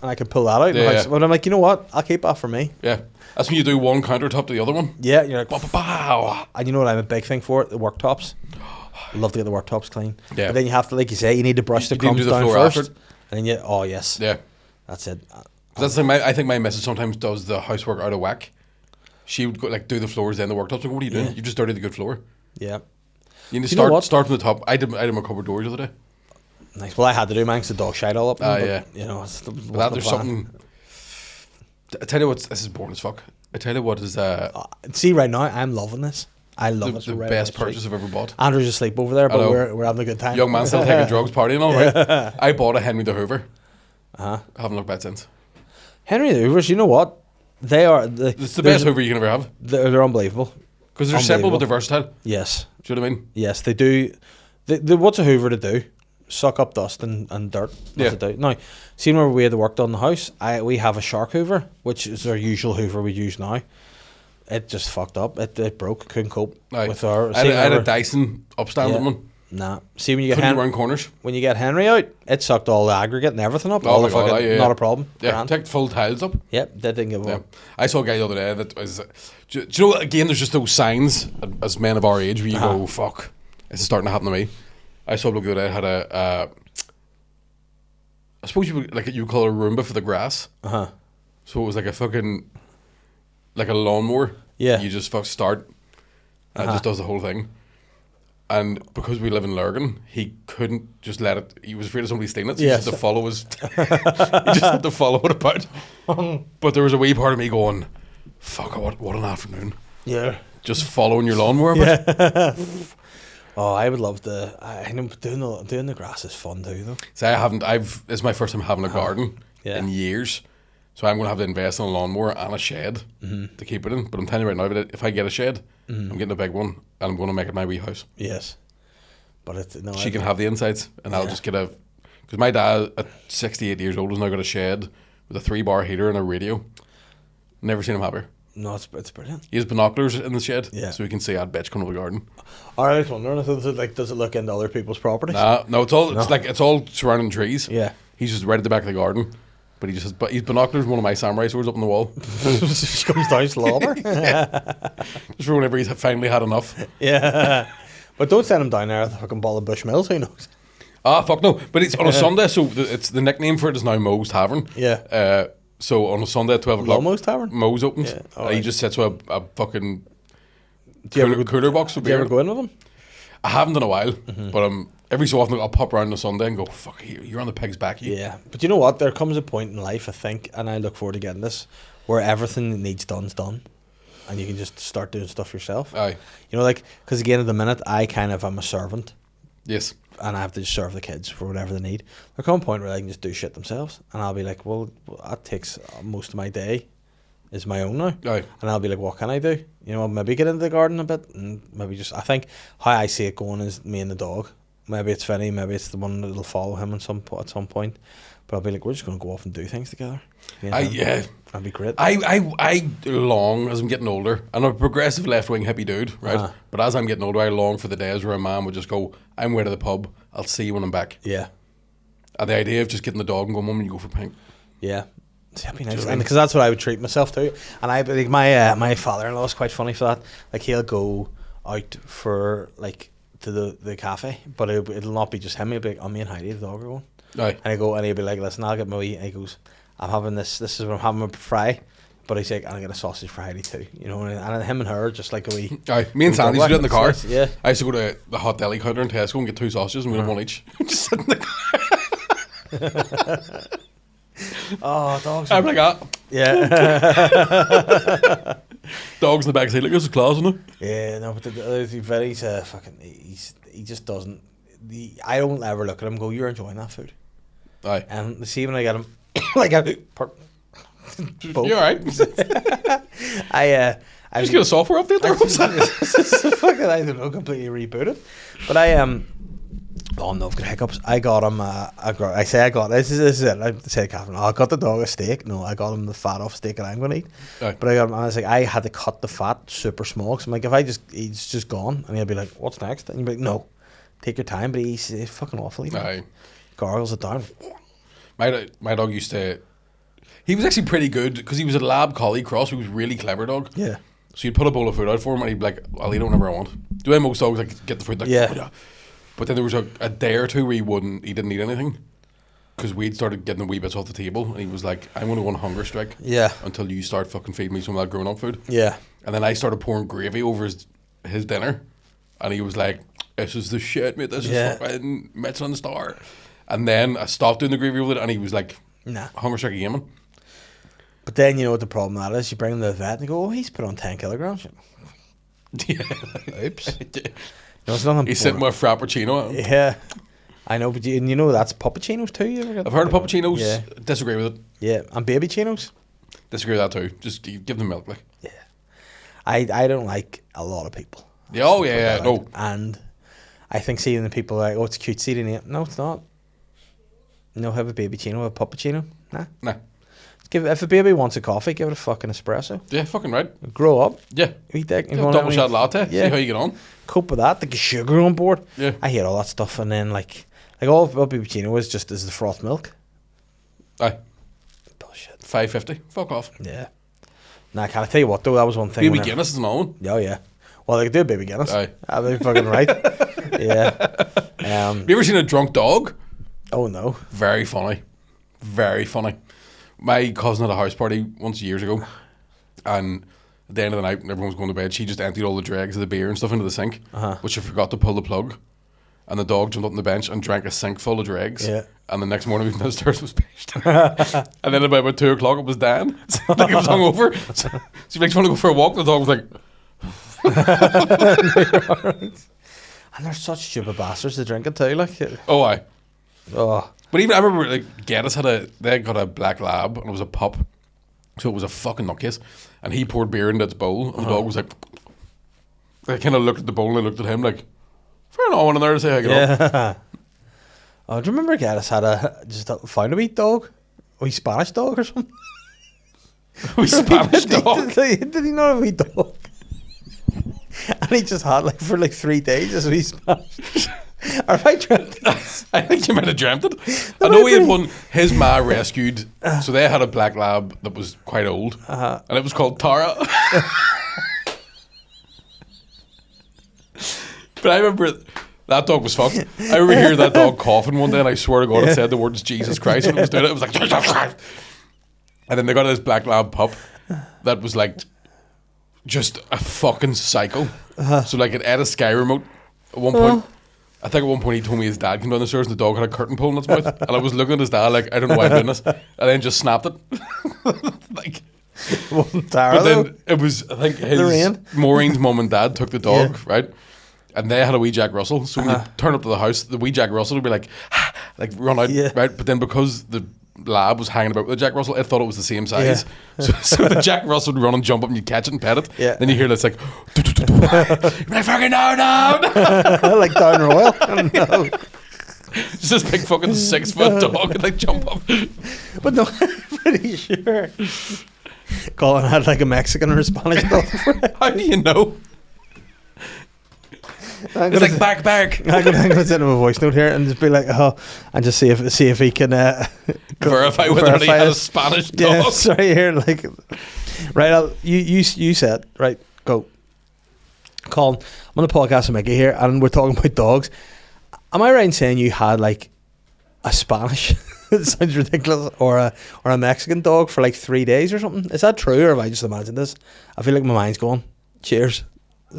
and I can pull that out. But I'm like, you know what? I'll keep that for me. Yeah. That's when you do one countertop to the other one. Yeah, you're like, pow. And you know what I'm a big thing for? The worktops. I love to get the worktops clean. Yeah. But then you have to, like you say, you need to brush the crumbs down first. After. And then oh yes. Yeah. That's it. That's the thing. I think my missus sometimes does the housework out of whack. She would go, like do the floors, then the worktops. Like, what are you doing? You just dirtied the good floor. Yeah. You need to start from the top. I did my cupboard doors the other day. Nice. Well, I had to do mine because the dog shied all up. Yeah. You know, it's there's something. I tell you what, this is boring as fuck. I tell you what is see right now I'm loving this. I love it. The best purchase I've ever bought. Andrew's asleep over there, but we're having a good time. Young man still taking drugs, partying all right. I bought a Henry the Hoover. I haven't looked back since. Henry the Hoovers, you know what? They are it's the best Hoover you can ever have. They're unbelievable. Because they're simple but they're versatile. Yes. Do you know what I mean? Yes, they do. What's a Hoover to do? Suck up dust and dirt. That's to do. Now, seeing where we had the work done in the house, we have a Shark Hoover, which is our usual Hoover we use now. It just fucked up. It broke. Couldn't cope with our. I had a Dyson upstanding one. Nah. See when you get around corners. When you get Henry out, it sucked all the aggregate and everything up. All the fucking not a problem. Yeah, take full tiles up. Yep, that didn't give up. I saw a guy the other day that was. Do you know? Again, there's just those signs as men of our age where you go, "Fuck, this is starting to happen to me." I saw a bloke the other day had a. I suppose you would call it a Roomba for the grass. So it was like a fucking. Like a lawnmower. Yeah. You just start. And it just does the whole thing. And because we live in Lurgan, he couldn't just let it. He was afraid of somebody stealing it, so he just had to follow his. He just had to follow it about. But there was a wee part of me going, "Fuck! What an afternoon!" Yeah. Just following your lawnmower about. Yeah. Oh, I would love to. I know doing the grass is fun too, though. So it's my first time having a garden in years. So I'm going to have to invest in a lawnmower and a shed to keep it in. But I'm telling you right now, if I get a shed, I'm getting a big one, and I'm going to make it my wee house. Yes. But she can have the insides, and I'll just get because my dad at 68 years old has now got a shed with a 3-bar heater and a radio. Never seen him happier. No, it's brilliant. He has binoculars in the shed, Yeah. so he can see that bitch coming over the garden. I was wondering, does it look into other people's properties? No, it's all surrounding trees. Yeah. He's just right at the back of the garden, but he just has, but he's binoculars. One of my samurai swords up on the wall, She comes down slobber. just for whenever he's finally had enough. Yeah. But don't send him down there at the fucking Ball of Bushmills, who knows? Ah, fuck no. But it's on a Sunday, so it's the nickname for it is now Moe's Tavern. Yeah. So on a Sunday at 12 o'clock, Moe's Tavern? Moe's opens. Yeah, And he just sits with a fucking Do you ever cooler box of Do you beer. ever go in with him? I haven't in a while, but every so often I'll pop around on a Sunday and go, fuck, you're on the pig's back. You. Yeah. But you know what? There comes a point in life, I think, and I look forward to getting this, where everything that needs done's done. And you can just start doing stuff yourself. Aye. You know, like, because again, at the minute, I kind of am a servant. Yes. And I have to just serve the kids for whatever they need. There'll come a point where they can just do shit themselves. And I'll be like, well, that takes most of my day is my own now. Aye. And I'll be like, what can I do? You know, maybe get into the garden a bit and maybe just, I think how I see it going is me and the dog. Maybe it's Vinny, maybe it's the one that'll follow him at some point. But I'll be like, we're just going to go off and do things together. Yeah. That'd be great. I long, as I'm getting older, I'm a progressive left-wing hippie dude, right? Uh-huh. But as I'm getting older, I long for the days where a man would just go, I'm way to the pub, I'll see you when I'm back. Yeah. And the idea of just getting the dog and going, Mum, you go for a pint. Yeah. That'd be nice. And because that's what I would treat myself to. And I like my father-in-law is quite funny for that. Like he'll go out for like to the cafe, but it'll not be just him. He'll be like, oh, me and Heidi, the dog are going. Aye. And he'll be like, listen, I'll get my wee. And he goes, I'm having this is what I'm having a fry. But he's like, I'll get a sausage for Heidi too. You know, and him and her just like a wee. Aye. Me and Sandy used to do it in the car. Yeah. I used to go to the hot deli counter in Tesco and get 2 sausages and we'd have one each. Just sit in the car. Oh, dogs. I'm like, Yeah. dogs in the back seat, like, this is class, isn't it? Yeah, no, but Vinny's fucking. He just doesn't. I don't ever look at him and go, you're enjoying that food. Aye. And see when I get him, like a. You alright? I just get a software update there. Fucking, I don't know, completely rebooted. But oh no, I've got hiccups. I got him. This is it. I say, Catherine, I got the dog a steak. No, I got him the fat off steak that I'm gonna eat. Aye. But I was like, I had to cut the fat super small. Cause I'm like, if I just, he's just gone, and he'll be like, what's next? And you'll be like, no, take your time. But he's fucking awful. Aye. Gargles it down. My dog used to. He was actually pretty good because he was a lab collie cross. He was a really clever dog. Yeah. So you'd put a bowl of food out for him and he'd be like, I'll eat it whenever I want. Do most dogs like get the food? Like, Yeah. "Oh, yeah." But then there was a day or two where he didn't eat anything because we'd started getting the wee bits off the table and he was like, I'm going to go on a hunger strike. Yeah. Until you start fucking feeding me some of that grown up food. Yeah. And then I started pouring gravy over his dinner and he was like, this is the shit, mate. This is fucking Michelin star. And then I stopped doing the gravy with it and he was like, nah. Hunger strike again, man. But then you know what the problem that is? You bring him to the vet and you go, oh, he's put on 10 kilograms. Yeah. Oops. No, it's nothing. He's sitting with a frappuccino. Yeah. I know, but you know that's puppuccinos too. I've heard of puppuccinos. Yeah. Disagree with it. Yeah, and baby chinos. Disagree with that too. Just give them milk, like. Yeah. I don't like a lot of people. Yeah, oh yeah, no. And I think seeing the people like, oh, it's cutesy to eat. No, it's not. No, have a baby chino, a puppuccino. Nah. If a baby wants a coffee, give it a fucking espresso. Yeah, fucking right. Grow up. Yeah. Eat that. Double shot latte. Yeah. See how you get on. Cope with that. Get sugar on board. Yeah. I hate all that stuff. And then like all puppuccino is just the froth milk. Aye. Bullshit. $5.50. Fuck off. Yeah. Nah, can I tell you what though? That was one thing. Baby Guinness is another one. Oh yeah. Well, they could do a baby Guinness. Aye. I'll be fucking right. Yeah. Have you ever seen a drunk dog? Oh no. Very funny. Very funny. My cousin had a house party once years ago, and at the end of the night, when everyone was going to bed, she just emptied all the dregs of the beer and stuff into the sink, but she forgot to pull the plug, and the dog jumped up on the bench and drank a sink full of dregs. Yeah. And the next morning, the stairs was pitched. And then about 2 o'clock, it was Dan. So like it was hungover. So she makes want to go for a walk. The dog was like. And they're such stupid bastards to drink it too, like. Oh, aye. Oh. But even I remember like Geddes they got a black lab and it was a pup, so it was a fucking nutcase, and he poured beer into its bowl and the dog was like, I kind of looked at the bowl and I looked at him like, fair enough, one in there to say how you get on. Oh, do you remember Geddes had found a wee dog, a wee Spanish dog or something? We Spanish dog. Did he not have a wee dog? And he just had like for like 3 days as a wee Spanish. Or have I dreamt this? I think you might have dreamt it. I know he had one. His ma rescued, so they had a black lab that was quite old, and it was called Tara. But I remember that dog was fucked. I remember hearing that dog coughing one day, and I swear to God, it said the words Jesus Christ when it was doing it. It was like, Jesus Christ. And then they got this black lab pup that was like just a fucking psycho. So like it had a Sky remote at one point. I think at one point he told me his dad came down the stairs and the dog had a curtain pole in its mouth. And I was looking at his dad like, I don't know why I'm doing this. And then just snapped it. Like, Tara, but then it was, I think Maureen's mum and dad took the dog, right? And they had a wee Jack Russell. So when you turn up to the house, the wee Jack Russell would be like run out, right? But then because the lab was hanging about with the Jack Russell, it thought it was the same size. So the Jack Russell would run and jump up and you'd catch it and pet it. Then you hear this like, you're like, fucking no. Like down royal. No. It's this big fucking 6 foot dog and like jump up. But no, I'm pretty sure Colin had like a Mexican or a Spanish dog. How do you know? It's like back. I'm gonna send him a voice note here and just be like, and just see if he can verify whether he has a Spanish dog. Yeah, sorry here, like, right. You said right. Go, Colin. I'm on the podcast with Mickey here, and we're talking about dogs. Am I right in saying you had like a Spanish? It sounds ridiculous, or a Mexican dog for like 3 days or something. Is that true, or have I just imagined this? I feel like my mind's going. Cheers.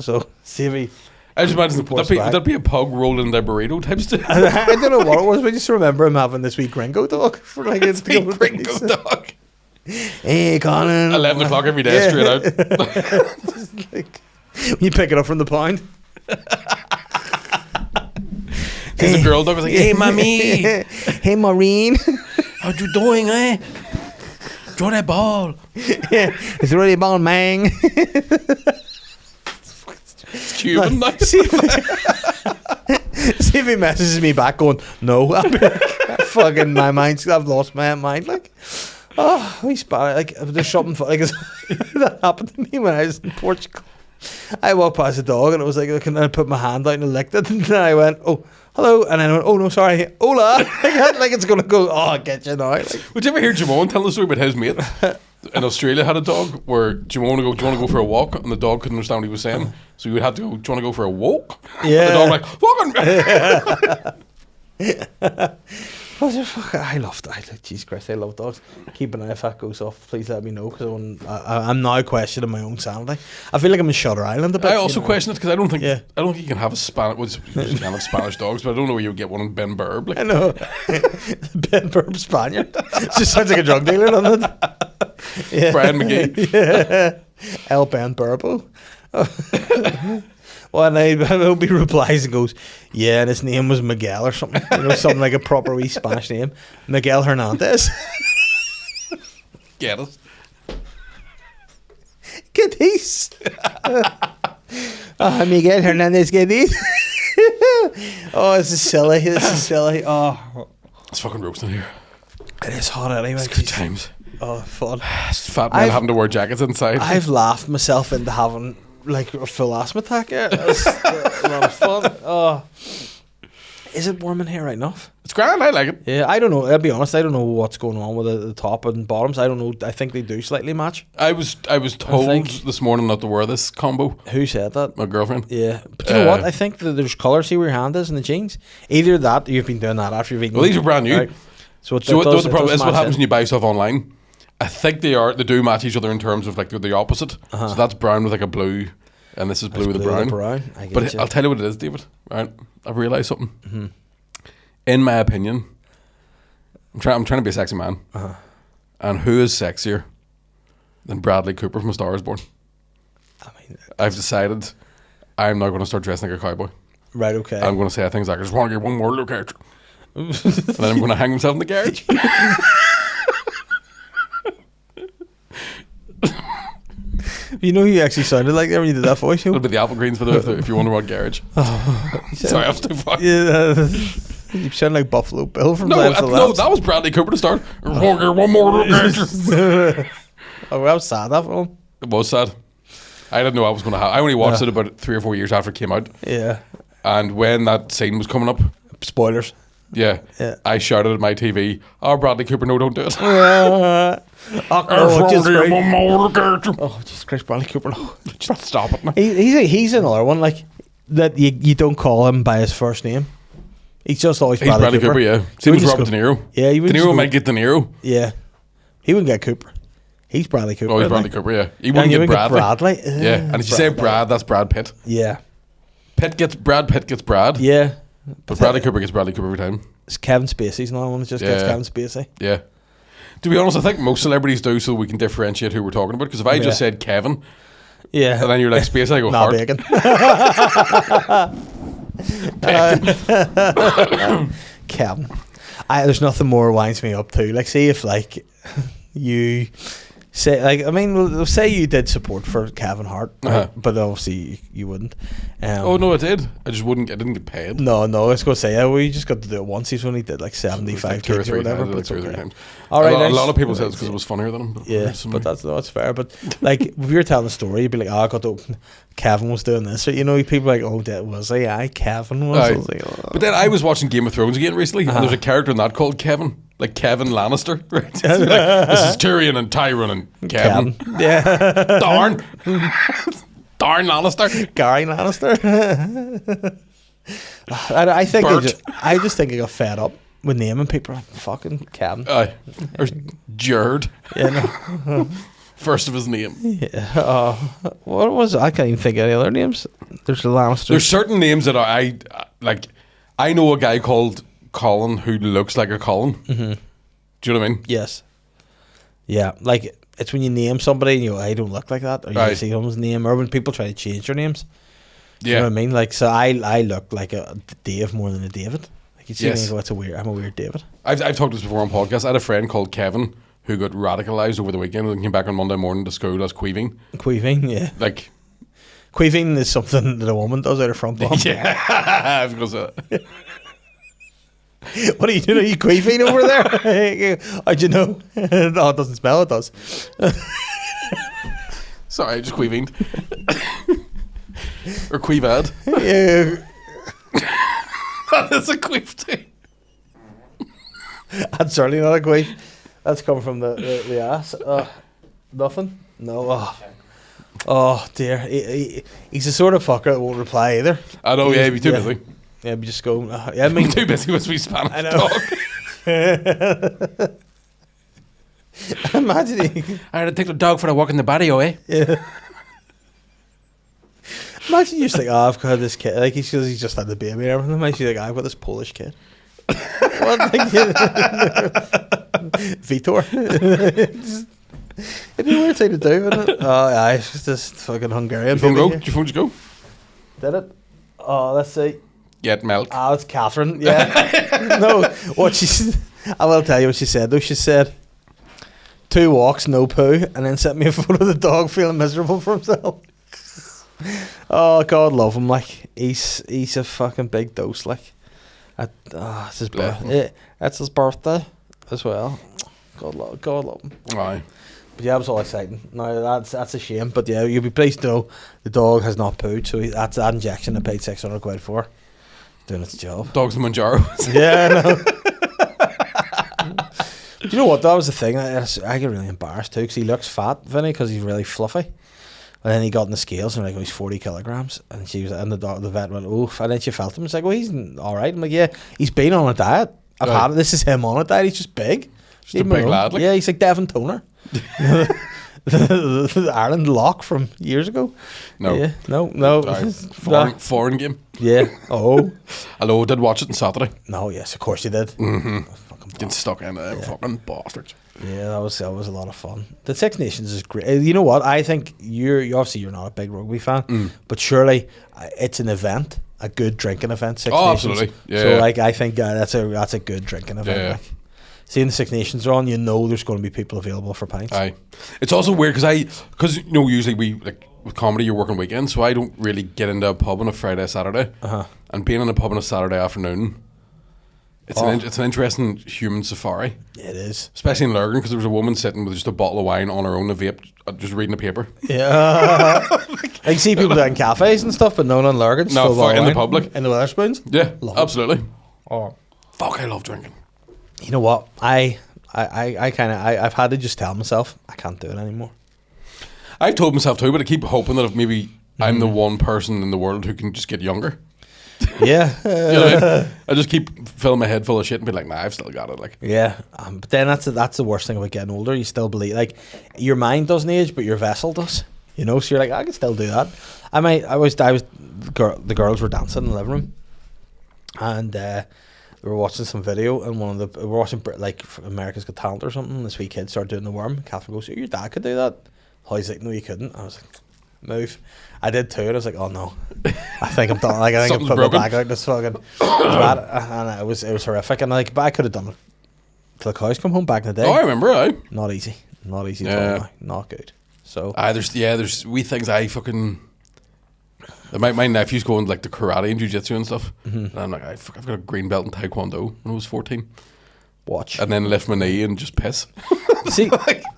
So see if he. I just imagine would that be a pug rolling their burrito type stuff? I don't know what it was, but I just remember him having this wee gringo dog for like a gringo dog. Hey, Colin. 11 o'clock every day, straight out. Just like, when you pick it up from the pound. Because the girl dog was like, hey, mommy. Hey, Maureen. How you doing, eh? Throw that ball. It's really a ball, man. It's Cuban. Like, see if he messages me back going, no. I'll be like, fucking my mind's, I've lost my mind. Like, oh, we spot like there's something like that happened to me when I was in Portugal. I walked past a dog and it was like, I put my hand out and I licked it, and then I went, oh, hello, and then I went, oh no, sorry, hola. Like it's gonna go, oh, I get you now. Like, would you ever hear Jamon tell the story about his mate in Australia had a dog where Jamon would go, do you want to go for a walk? And the dog couldn't understand what he was saying, so you would have to go, do you want to go for a walk? Yeah. And the dog like, fucking. I love Jesus Christ, I love dogs. Keep an eye if that goes off. Please let me know, because I'm now questioning my own sanity. I feel like I'm in Shutter Island a bit. I also question it because I don't think you can have a Spanish. Well, you can have Spanish dogs, but I don't know where you would get one in Ben Burb. Like. I know. Ben Burb Spaniard. It just sounds like a drug dealer, doesn't it? Yeah. Brian McGee. Yeah. El Ben Burbo. Well, and I hope he replies and goes, yeah, and his name was Miguel or something. You know, something like a proper wee Spanish name. Miguel Hernandez. Get it? Gedis. Miguel Hernandez Gedis. Oh, this is silly. Oh. It's fucking roasting here. It is hot anyway. It's good times. Oh, fun. It's fat men having to wear jackets inside. I've laughed myself into having like a full asthma attack. Yeah, it's a lot of fun. Oh, is it warm in here right enough? It's grand. I like it. Yeah, I don't know. I'll be honest. I don't know what's going on with the top and bottoms. I don't know. I think they do slightly match. I was told this morning not to wear this combo. Who said that? My girlfriend. Yeah, but you know what? I think that there's colour. See where your hand is in the jeans. Either that, or you've been doing that after you've eaten. Well, these are brand new. Right? So the problem is what happens when you buy stuff online. I think they do match each other in terms of like they're the opposite. So that's brown with like a blue, and this is blue with a brown. But I'll tell you what it is, David. Right? I've realised something. Mm-hmm. In my opinion, I'm trying to be a sexy man. And who is sexier than Bradley Cooper from A Star Is Born? I mean, I've decided I'm now going to start dressing like a cowboy. Right. Okay. I'm going to say things like, I just want to get one more look at you. And then I'm going to hang myself in the garage. You know who you actually sounded like there when you did that voice? It'll be the Apple Greens, if you wonder what garage. Sorry, I was too far. Yeah, you sound like Buffalo Bill from No, that was Bradley Cooper to start. One more look at you. Oh, that was sad, that film. It was sad. I didn't know I was going to have. I only watched it about 3 or 4 years after it came out. Yeah. And when that scene was coming up, spoilers. Yeah. I shouted at my TV, "Oh, Bradley Cooper, no, don't do it." Jesus Christ, Bradley Cooper, no. Just stop it, man. He's another one, like, that you don't call him by his first name. He's just always Bradley Cooper, yeah. Same as Robert De Niro. Yeah, De Niro might get De Niro. Yeah. He wouldn't get Cooper. He's Bradley Cooper. Oh, he's Bradley Cooper, yeah. He wouldn't get Bradley. Yeah. And if you say Brad, that's Brad Pitt. Yeah. Pitt gets Brad. Yeah. But Bradley Cooper gets Bradley Cooper every time. It's Kevin Spacey's another one that just gets Kevin Spacey. Yeah. To be honest, I think most celebrities do, so we can differentiate who we're talking about. Because if I just said Kevin, and then you're like Spacey, I go Hart. Bacon. Kevin. There's nothing more winds me up too. Like, see if like you say, like, I mean, we'll say you did support for Kevin Hart, right? But obviously you wouldn't. Oh no, I did. I just wouldn't. I didn't get paid. No, I was going to say, we just got to do it once. He's only did like 75 gigs or whatever. But two or three times. All right, a lot of people said it's because it was funnier than him. But but that's fair. But like, if you're telling a story, you'd be like, I got to. Kevin was doing this, you know. People are like, oh, that was he? Kevin was. I was like, oh. But then I was watching Game of Thrones again recently, and there's a character in that called Kevin, like Kevin Lannister. Right? Like, this is Tyrion and Tyrone and Kevin. Yeah. Darn Lannister. Gary Lannister. I think I just think I got fed up with naming people like fucking Kevin. Or Jared. Yeah. No. First of his name. Yeah. What was it? I can't even think of any other names. There's the Lannister. There's certain names that I like. I know a guy called Colin who looks like a Colin. Mm-hmm. Do you know what I mean? Yes. Yeah, like it's when you name somebody and you go, I don't look like that, or you see someone's name, or when people try to change their names. Do you know what I mean? Like, so I look like a Dave more than a David. Like you see me and go, I'm a weird David. I've talked this before on podcasts. I had a friend called Kevin who got radicalised over the weekend and came back on Monday morning to school as queeving. Queeving, yeah. Like, queeving is something that a woman does out of front bump. Yeah, I was going to say. What are you doing? Are you queeving over there? How'd you know? No, it doesn't smell, it does. Sorry, I just queevinged. Or queevad. Yeah. That is a queef too. That's certainly not a queef. That's coming from the ass. Nothing? No. Oh dear. He's the sort of fucker that won't reply either. I know, he'd be too busy. Yeah, we just go. I mean, too busy with me Spanish I know. dog. Imagine I had to take the dog for a walk in the patio, eh? Yeah. Imagine you just like, I've got this kid. Like he's just had the baby and everything. Imagine like, I've got this Polish kid. What? Vitor. It'd be a weird thing to do, wouldn't it? Oh, yeah, it's just fucking Hungarian. Did your phone just go? Did it? Oh, let's see. Get milk. Ah, it's Catherine. Yeah. No, I will tell you what she said though. She said 2 walks, no poo, and then sent me a photo of the dog feeling miserable for himself. Oh, God love him. Like he's a fucking big dose. Like, it's his birthday. It's his birthday as well. God love him. Aye. But yeah, it was all exciting. No, that's a shame. But yeah, you'll be pleased to know the dog has not pooed. So that's that injection I paid 600 quid for. Doing its job. Dogs in Manjaros. Yeah, no. Do you know what? That was the thing. I get really embarrassed too because he looks fat, Vinny, because he's really fluffy. And then he got in the scales and like, he's 40 kilograms. And she was, and the vet went, oof. And then she felt him. It's like, well, he's all right. I'm like, yeah, he's been on a diet. I've had it. This is him on a diet. He's just big. Just a big lad. Like. Yeah, he's like Devon Toner. the Ireland lock from years ago. No. Yeah, no. Foreign game. Yeah. Oh. Hello, did watch it on Saturday. No, yes, of course you did. Mm-hmm. Getting stuck in fucking bastards. Yeah, that was a lot of fun. The Six Nations is great. You know what? I think you're not a big rugby fan, but surely it's an event, a good drinking event. Six Nations. Absolutely. Yeah. So like, I think that's a good drinking event. Yeah. Like, seeing the Six Nations are on, you know there's going to be people available for pints. Aye. It's also weird because you know usually we like with comedy you're working weekends, so I don't really get into a pub on a Friday, Saturday, and being in a pub on a Saturday afternoon It's an interesting human safari. It is. Especially in Lurgan, because there was a woman sitting with just a bottle of wine on her own, a vape, just reading a paper. Yeah. I see people doing cafes and stuff, but no one on Lurgan. No, in the public. In the Wetherspoons. Yeah, Love absolutely. Oh. Fuck, I love drinking. You know what? I've had to just tell myself I can't do it anymore. I've told myself too, but I keep hoping that if maybe I'm the one person in the world who can just get younger. Yeah. You know what I mean? I just keep filling my head full of shit and be like, nah, I've still got it. Like, yeah. But then that's the worst thing about getting older. You still believe, like, your mind doesn't age, but your vessel does. You know, so you're like, I can still do that. The girls were dancing in the living room, and we were watching some video, and we were watching like America's Got Talent or something. This wee kid started doing the worm. Catherine goes, "Your dad could do that." He's like, "No, you couldn't." I was like, "Move." I did too, and I was like, "Oh no, I think I'm done." Like, I think I put my back out this fucking bad, and it was horrific. And like, but I could have done it till the cows come home back in the day. Oh, I remember. Not easy at all. Not good. So there's wee things I fucking. My nephew's going like to karate and jiu-jitsu and stuff, and I'm like, I've got a green belt in taekwondo when I was 14. Watch. And then lift my knee and just piss. See,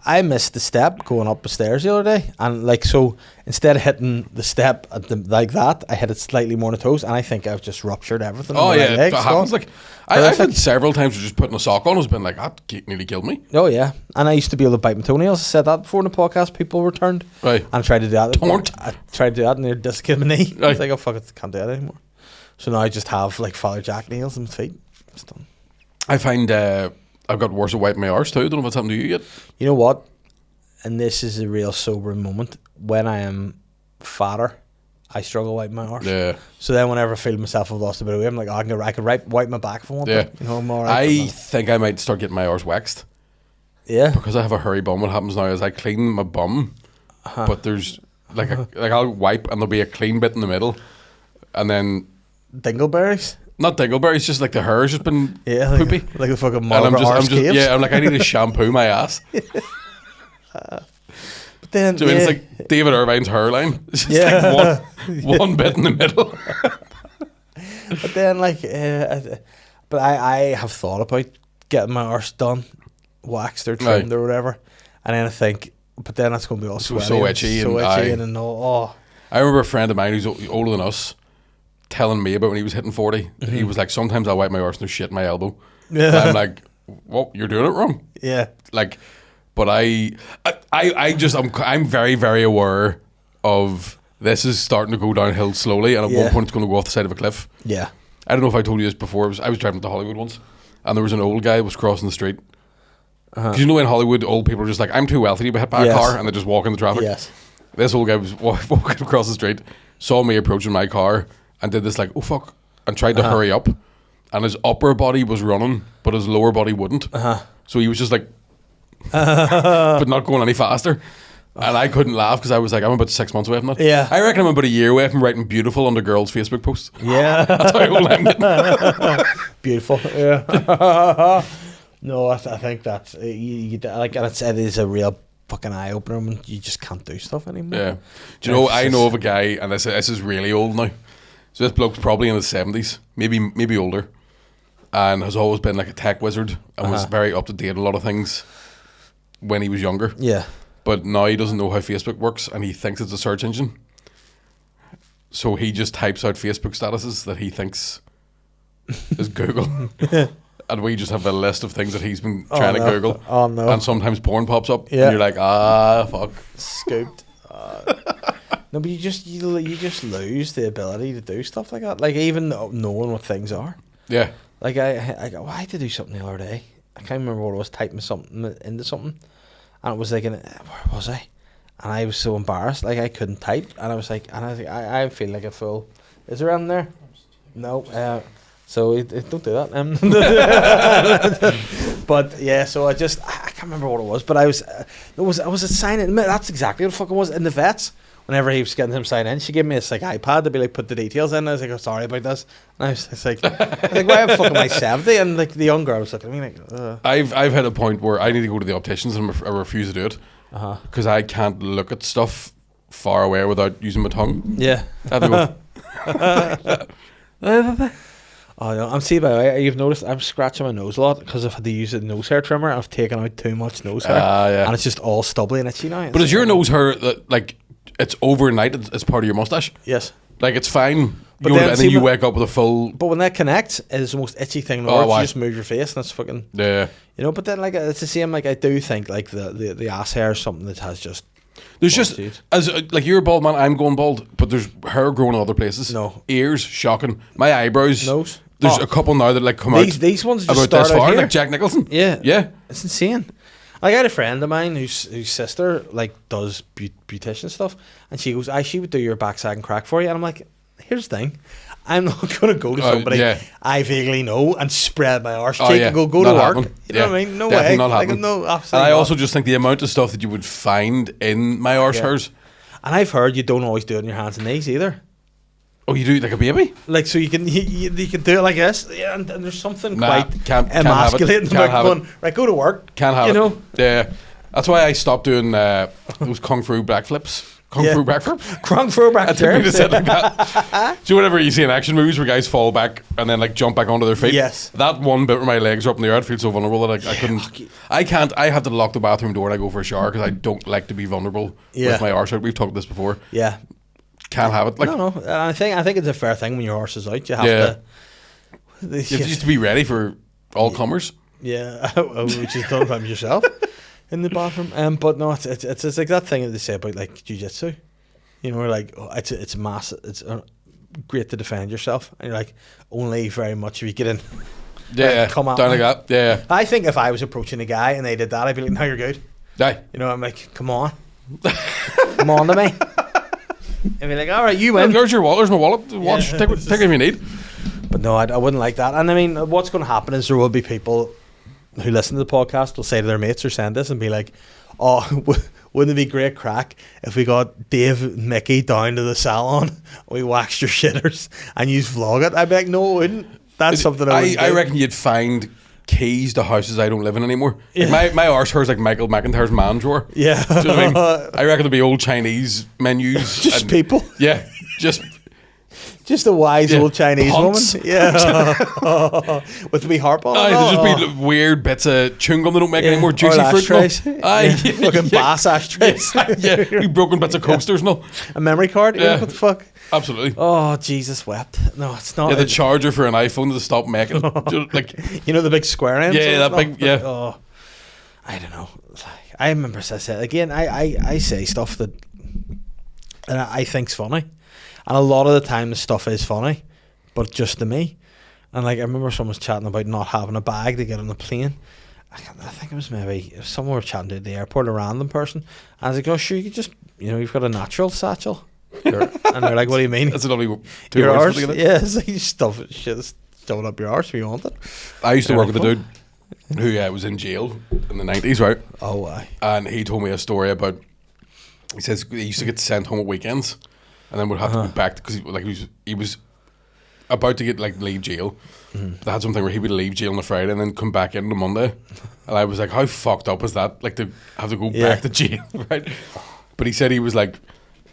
I missed the step going up the stairs the other day, and like, so instead of hitting the step like that, I hit it slightly more on the toes, and I think I've just ruptured everything. Oh in my yeah, legs, that happens. Like, I've had several times where just putting a sock on has been like, that nearly killed me. Oh yeah, and I used to be able to bite my toenails. I said that before in the podcast. People were turned, right? And I tried to do that. Don't. I tried to do that, and they dislocated my knee. Right. I was like, oh fuck it, can't do that anymore. So now I just have like Father Jack nails in my feet. It's done. I find I've got worse at wiping my arse too. Don't know if it's happened to you yet. You know what? And this is a real sobering moment. When I am fatter, I struggle wiping my arse. Yeah. So then whenever I feel myself I've lost a bit of weight, I'm like, oh, I can wipe my back if I want. Yeah. To. You know, I'm all right. I think I might start getting my arse waxed. Yeah. Because I have a hairy bum. What happens now is I clean my bum, but there's like like I'll wipe and there'll be a clean bit in the middle, and then dingleberries. Not dingleberries, just like the hair's just been poopy. Like a fucking and I'm just caves. I'm like, I need to shampoo my ass. But then, do you mean it's like David Irvine's hairline? It's just like one bit in the middle. But then, like, but I have thought about getting my arse done, waxed or trimmed or whatever, and then I think, but then that's going to be all sweaty, so itchy, and all. I remember a friend of mine who's older than us telling me about when he was hitting 40. He was like, sometimes I wipe my arse and there's shit in my elbow. Yeah. And I'm like, well, you're doing it wrong. Yeah. Like, but I'm very, very aware of this is starting to go downhill slowly, and at one point it's going to go off the side of a cliff. Yeah. I don't know if I told you this before. I was driving to Hollywood once, and there was an old guy who was crossing the street. Because you know in Hollywood, old people are just like, I'm too wealthy to be hit by a car, and they just walk in the traffic. Yes. This old guy was walking across the street, saw me approaching my car, and did this like, oh fuck, and tried to hurry up, and his upper body was running, but his lower body wouldn't. So he was just like, but not going any faster. And I couldn't laugh because I was like, I'm about 6 months away from that. Yeah. I reckon I'm about a year away from writing beautiful under girls' Facebook posts. Yeah. That's how old I'm getting. Beautiful. Yeah. No, I think that's you like, and it is a real fucking eye opener when you just can't do stuff anymore. Yeah. Do you know? I know of a guy, and this is really old now. So this bloke's probably in his 70s, maybe older, and has always been like a tech wizard and was very up to date on a lot of things when he was younger. Yeah. But now he doesn't know how Facebook works, and he thinks it's a search engine. So he just types out Facebook statuses that he thinks is Google. And we just have a list of things that he's been trying to Google. Oh no. And sometimes porn pops up, and you're like, fuck. Scooped. No, but you just lose the ability to do stuff like that. Like, even knowing what things are. Yeah. Like, I had to do something the other day. I can't remember what it was, typing something into something. And it was like, where was I? And I was so embarrassed. Like, I couldn't type. And I was like, I feel like a fool. Is there anything there? No. So don't do that. But yeah, so I can't remember what it was. But I was a sign in. That's exactly what the fuck it was in the vets. Whenever he was getting him sign in, she gave me this like iPad to be like, put the details in. I was like, oh, sorry about this. And I was like, why am I fucking my 70? And like the young girl was looking at me like, I've had a point where I need to go to the opticians and I refuse to do it because I can't look at stuff far away without using my tongue. Yeah. I have to go. Oh, no. I'm see by the way, you've noticed I'm scratching my nose a lot because I've had to use a nose hair trimmer. I've taken out too much nose hair, Yeah. and it's just all stubbly and itchy now. But is your nose hair like it's overnight? It's part of your mustache. Yes. Like it's fine. But And then you wake up with a full. But when that connects, it is the most itchy thing in the world. Why? You just move your face and it's fucking. Yeah. You know, but then like it's the same. Like I do think like the ass hair is something that has just. There's just as like you're a bald man, I'm going bald, but there's hair growing in other places. No ears, shocking. My eyebrows, nose. There's a couple now that like come out. These ones just about start this far, out here. like Jack Nicholson. Yeah, yeah, it's insane. Like I had a friend of mine whose sister like does beautician stuff, and she goes, she would do your backside and crack for you," and I'm like, "Here's the thing, I'm not going to go to somebody I vaguely know and spread my arse cheek and go to work. Happening. You know what I mean? No definitely way. Not like, happening. no, absolutely. And I also just think the amount of stuff that you would find in my arse hairs. And I've heard you don't always do it on your hands and knees either. Oh, you do it like a baby? Like, so you can do it like this, yeah, and there's something quite can't emasculating about going, right, go to work. Can't have you it. know? Yeah. That's why I stopped doing those kung fu backflips. Kung fu backflip? Kung fu backflip. I didn't mean to say it like that. Do you know whenever you see in action movies where guys fall back and then like jump back onto their feet? Yes. That one bit where my legs are up in the air, I feel so vulnerable that I couldn't. I have to lock the bathroom door when I go for a shower because I don't like to be vulnerable with my arse out. We've talked about this before. Yeah. Can't have it. Like, no. I think it's a fair thing when your horse is out. You have to. You have just to be ready for all comers. Yeah, which is done by yourself in the bathroom. But no, it's like that thing that they say about like jiu-jitsu. You know, like it's massive. It's great to defend yourself, and you're like only very much if you get in. Yeah, come out down like that. Yeah. I think if I was approaching a guy and they did that, I'd be like, "No, you're good." Aye. You know, I'm like, "Come on, come on to me." I'd be like, "All right, you win." There's your wallet. There's my wallet. Watch. Take it if you need. But no, I wouldn't like that. And I mean, what's going to happen is there will be people who listen to the podcast will say to their mates or send this and be like, "Oh, wouldn't it be great crack if we got Dave and Mickey down to the salon, we waxed your shitters and you vlog it?" I'd be like, "No, it wouldn't. That's something I reckon you'd find keys to houses I don't live in anymore. Yeah. Like my arse hair's like Michael McIntyre's man drawer. Yeah. Do you know what I mean? I reckon there'd be old Chinese menus. Just people. Yeah. Just a wise old Chinese punts. woman. Yeah. With the wee harp on it. There'd just be weird bits of chewing gum they don't make anymore. Juicy fruit. Fucking bass ashtrays. Yeah. Wee broken bits of coasters and all. A memory card? Yeah. What the fuck? Absolutely. Oh, Jesus wept. No, it's not. Yeah, the charger for an iPhone to stop making. You know the big square end? Yeah, that big, yeah. Oh, I don't know. I remember I said, again, I say stuff that I think's funny. And a lot of the time the stuff is funny, but just to me. And like I remember someone was chatting about not having a bag to get on the plane. I think it was maybe someone were chatting to at the airport, a random person. And I was like, "Oh, sure, you could just, you've got a natural satchel." And they're like, "What do you mean?" That's only two your words. Arse? Yeah, it's like you stuff it, shove it up your arse if you want it. I used to work with a dude who was in jail in the 90s, right? Oh, why? And he told me a story about. He says he used to get sent home at weekends, and then would have to go back because he was about to get leave jail. They had something where he would leave jail on a Friday and then come back in on a Monday, and I was like, "How fucked up is that? Like to have to go back to jail, right?" But he said he was like,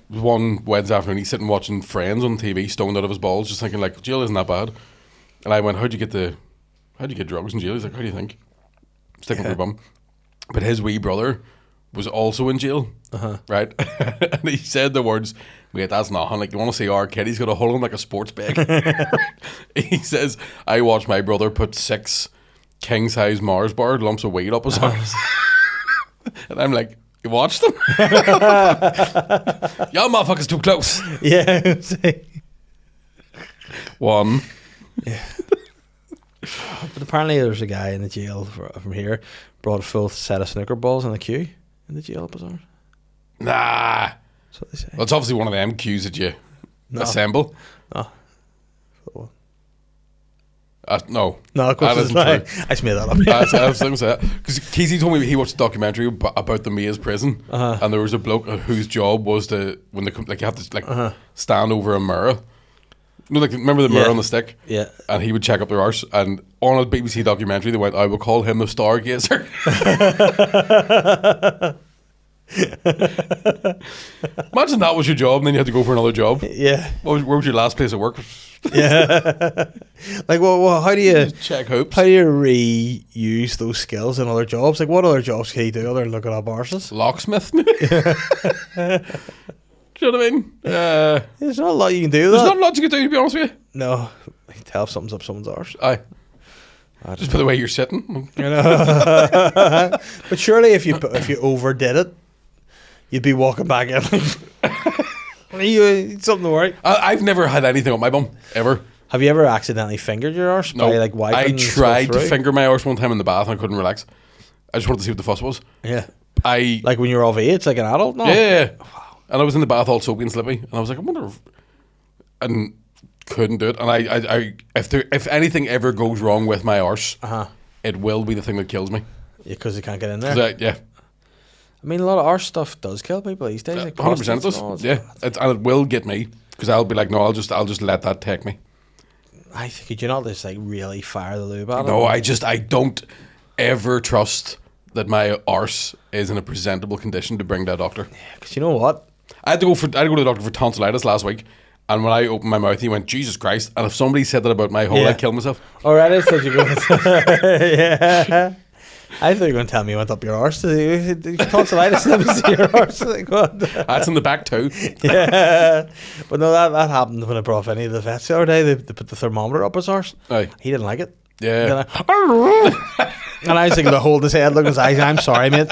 one Wednesday afternoon, he's sitting watching Friends on TV, stoned out of his balls, just thinking like, jail isn't that bad. And I went, how'd you get drugs in jail? He's like, how do you think? Sticking for your bum. But his wee brother was also in jail, right? And he said the words, "Wait, that's nothing. Like, you want to see our kid? He's got a hole in like a sports bag." He says, "I watched my brother put 6 king-size Mars bar lumps of weed up his arse." And I'm like, "You watched them?" Y'all motherfuckers too close. Yeah. One. Yeah. But apparently there's a guy in the jail from here brought a full set of snooker balls in the queue in the jail bazaar. Nah. That's what they say. Well, it's obviously one of them queues that you assemble. No. No. No, of course it's not. I just made that up. I was going to say that. Because Kesey told me he watched a documentary about the Maze prison, and there was a bloke whose job was to, when you have to stand over a mirror. Remember the mirror on the stick? Yeah. And he would check up their arse, and on a BBC documentary they went, "I will call him the stargazer." Imagine that was your job, and then you had to go for another job. Yeah. Where was your last place of work? Yeah. Like, well, how do you check hoops? How do you reuse those skills in other jobs? Like, what other jobs can you do other than looking up arses? Locksmith, maybe. Do you know what I mean? There's not a lot you can do. There's not a lot you can do, to be honest with you. No, you can tell if something's up someone's arse. Aye. Just by the way you're sitting. You know. But surely, if you overdid it, you'd be walking back in. Something to worry. I've never had anything on my bum ever. Have you ever accidentally fingered your arse by like wiping? I tried to finger my arse one time in the bath and I couldn't relax. I just wanted to see what the fuss was. Yeah. Like when you were of age, like an adult. No. Yeah. Wow. And I was in the bath all soapy and slippy, and I was like, I wonder if, and couldn't do it. And I if anything ever goes wrong with my arse, it will be the thing that kills me. Yeah, because you can't get in there. Yeah. I mean, a lot of arse stuff does kill people these days. Like 100% it does. Yeah, and it will get me because I'll be like, no, I'll just let that take me. I think, could you not just like really fire the lube out? No, I don't ever trust that my arse is in a presentable condition to bring to a doctor. Yeah, because you know what? I had to go to the doctor for tonsillitis last week, and when I opened my mouth, he went, "Jesus Christ!" And if somebody said that about my hole, I'd kill myself. Already, so you go. Yeah. I thought you were going to tell me you went up your arse. Tonsillitis, let me see your arse. Like, what? That's in the back too. Yeah. But no, that happened when I brought Vinny to the vet the other day. They put the thermometer up his arse. Aye. He didn't like it. Yeah. And I was like, to hold his head, look at his eyes. I'm sorry, mate.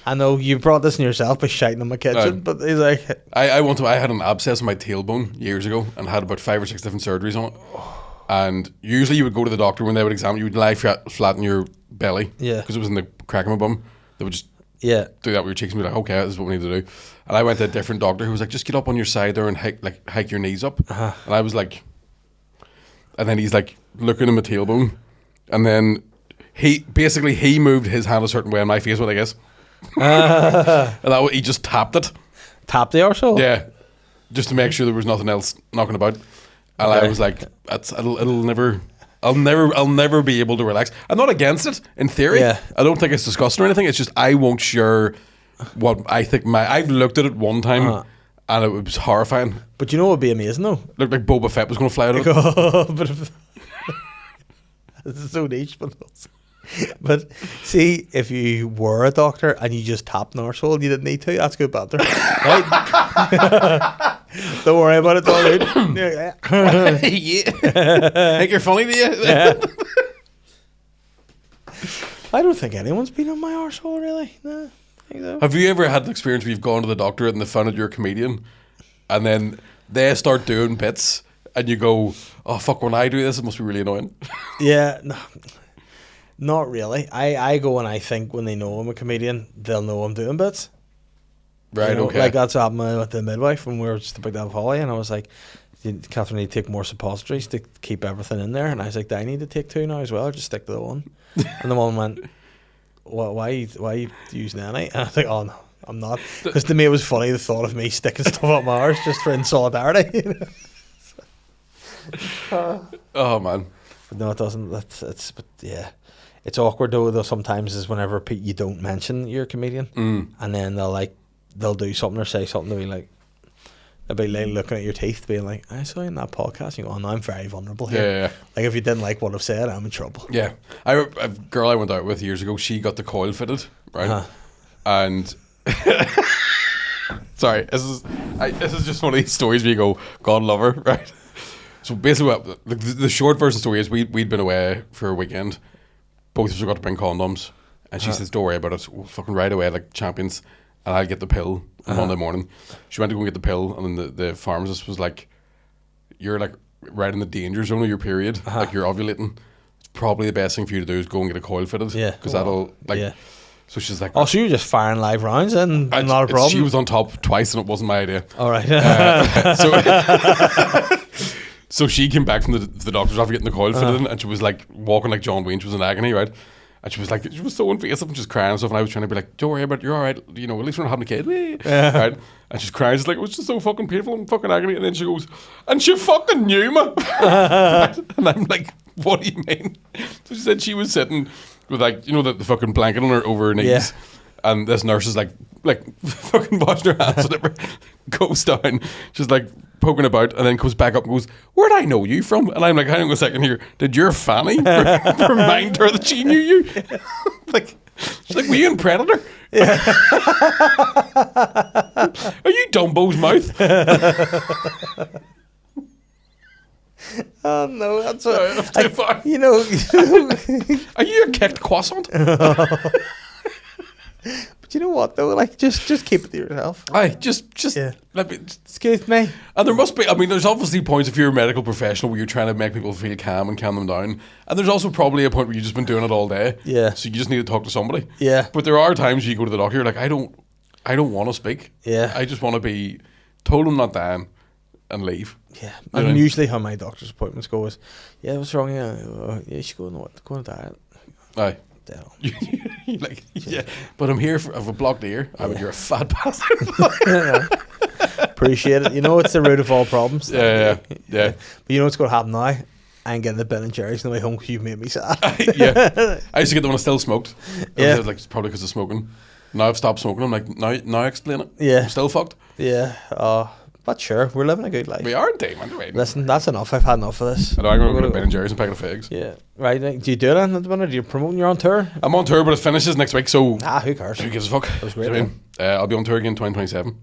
I know you brought this in yourself by shiting in my kitchen. But he's like, I had an abscess on my tailbone years ago and had about 5 or 6 different surgeries on it. And usually you would go to the doctor when they would examine you, would lie flat in your belly. Yeah. Because it was in the crack of my bum. They would just do that with your cheeks and be like, okay, this is what we need to do. And I went to a different doctor who was like, just get up on your side there and hike your knees up. And I was like, and then he's like looking at my tailbone. And then he moved his hand a certain way on my face, I guess. And he just tapped it. Tapped the arsehole? Yeah. Just to make sure there was nothing else knocking about. And I was like, I'll never be able to relax. I'm not against it in theory. Yeah. I don't think it's disgusting or anything. It's just I won't share what I think I've looked at it one time and it was horrifying. But you know what would be amazing though? Looked like Boba Fett was going to fly out of it. This is so niche, but see, if you were a doctor and you just tapped an arsehole and you didn't need to, that's good banter. Right? Don't worry about it, dude. Yeah. Think you're funny, do you? Yeah. I don't think anyone's been on my arsehole, really. No, I think so. Have you ever had an experience where you've gone to the doctor and they found out you're a comedian and then they start doing bits and you go, oh, fuck, when I do this, it must be really annoying? Yeah, no. Not really. I go and I think when they know I'm a comedian, they'll know I'm doing bits. Right, you know, okay. Like that's happened with the midwife when we were just about to have Holly, and I was like, Catherine, need to take more suppositories to keep everything in there. And I was like, do I need to take 2 now as well, or just stick to the one? And the one went, well, why are you using any? And I was like, oh no, I'm not. Because to me it was funny the thought of me sticking stuff up my arse just for in solidarity. Oh man. But no, it doesn't. But yeah. It's awkward though sometimes is whenever you don't mention you're a comedian, and then they'll do something or say something to be like, they'll be like looking at your teeth being like, I saw you in that podcast, you go, oh no, I'm very vulnerable here. Yeah. Like if you didn't like what I've said, I'm in trouble. Yeah. A girl I went out with years ago, she got the coil fitted, right? And sorry, this is just one of these stories where you go, God love her, right? So basically the short version story is we'd been away for a weekend. Both of us forgot to bring condoms. And she says, don't worry about it. We'll fucking ride away like champions. And I'll get the pill on Monday morning. She went to go and get the pill. And then the pharmacist was like, you're like right in the danger zone of your period. Like you're ovulating. It's probably the best thing for you to do is go and get a coil fitted. Yeah. Because that'll like... Yeah. So she's like... Oh, so you were just firing live rounds and not a problem? She was on top twice and it wasn't my idea. All right. So she came back from the doctor's office getting the coil fitted in, and she was like walking like John Wayne. She was in agony, right? And she was like, she was so invasive and just crying and stuff. And I was trying to be like, don't worry about it, you're all right. You know, at least we're not having a kid. Right? And she's crying. She's like, it was just so fucking painful and fucking agony. And then she goes, and she fucking knew me. Right? And I'm like, what do you mean? So she said she was sitting with like, you know, the fucking blanket on her over her knees. and this nurse is like fucking washing her hands whenever goes down, just like poking about, and then comes back up and goes, "Where'd I know you from?" And I'm like, hang on a second here, did your fanny remind her that she knew you? Like, she's like, were you in Predator? Yeah. Are you Dumbo's mouth? Oh no, that's too far. You know. Are you a kicked croissant? But you know what though? Like, just keep it to yourself. Aye, just let me. Excuse me. And there must be. I mean, there's obviously points if you're a medical professional where you're trying to make people feel calm and calm them down. And there's also probably a point where you've just been doing it all day. Yeah. So you just need to talk to somebody. Yeah. But there are times you go to the doctor, you're like, I don't want to speak. Yeah. I just want to be told I'm not dying and leave. Yeah. You know? And usually how my doctor's appointments go is, yeah, what's wrong? Yeah, you should go on a diet. Aye. Like, yeah, but I'm here for a blocked ear. I mean, you're a fat bastard. Appreciate it. You know, it's the root of all problems. Yeah. But you know what's going to happen now? I ain't getting the Ben and Jerry's on the way home because you've made me sad. Yeah, I used to get them when I still smoked. Yeah, like it's probably because of smoking. Now I've stopped smoking. I'm like, now explain it. Yeah, I'm still fucked. Yeah. But sure, we're living a good life. We are indeed, man. Right. Listen, that's enough. I've had enough of this. I know, I'm going to go to Ben and Jerry's and packet of figs. Yeah. Right. Do you do it at the minute? Do you promoting you're on tour? I'm on tour, but it finishes next week, so... Who cares? Who gives a fuck? That was great. You know what I mean? I'll be on tour again in 2027.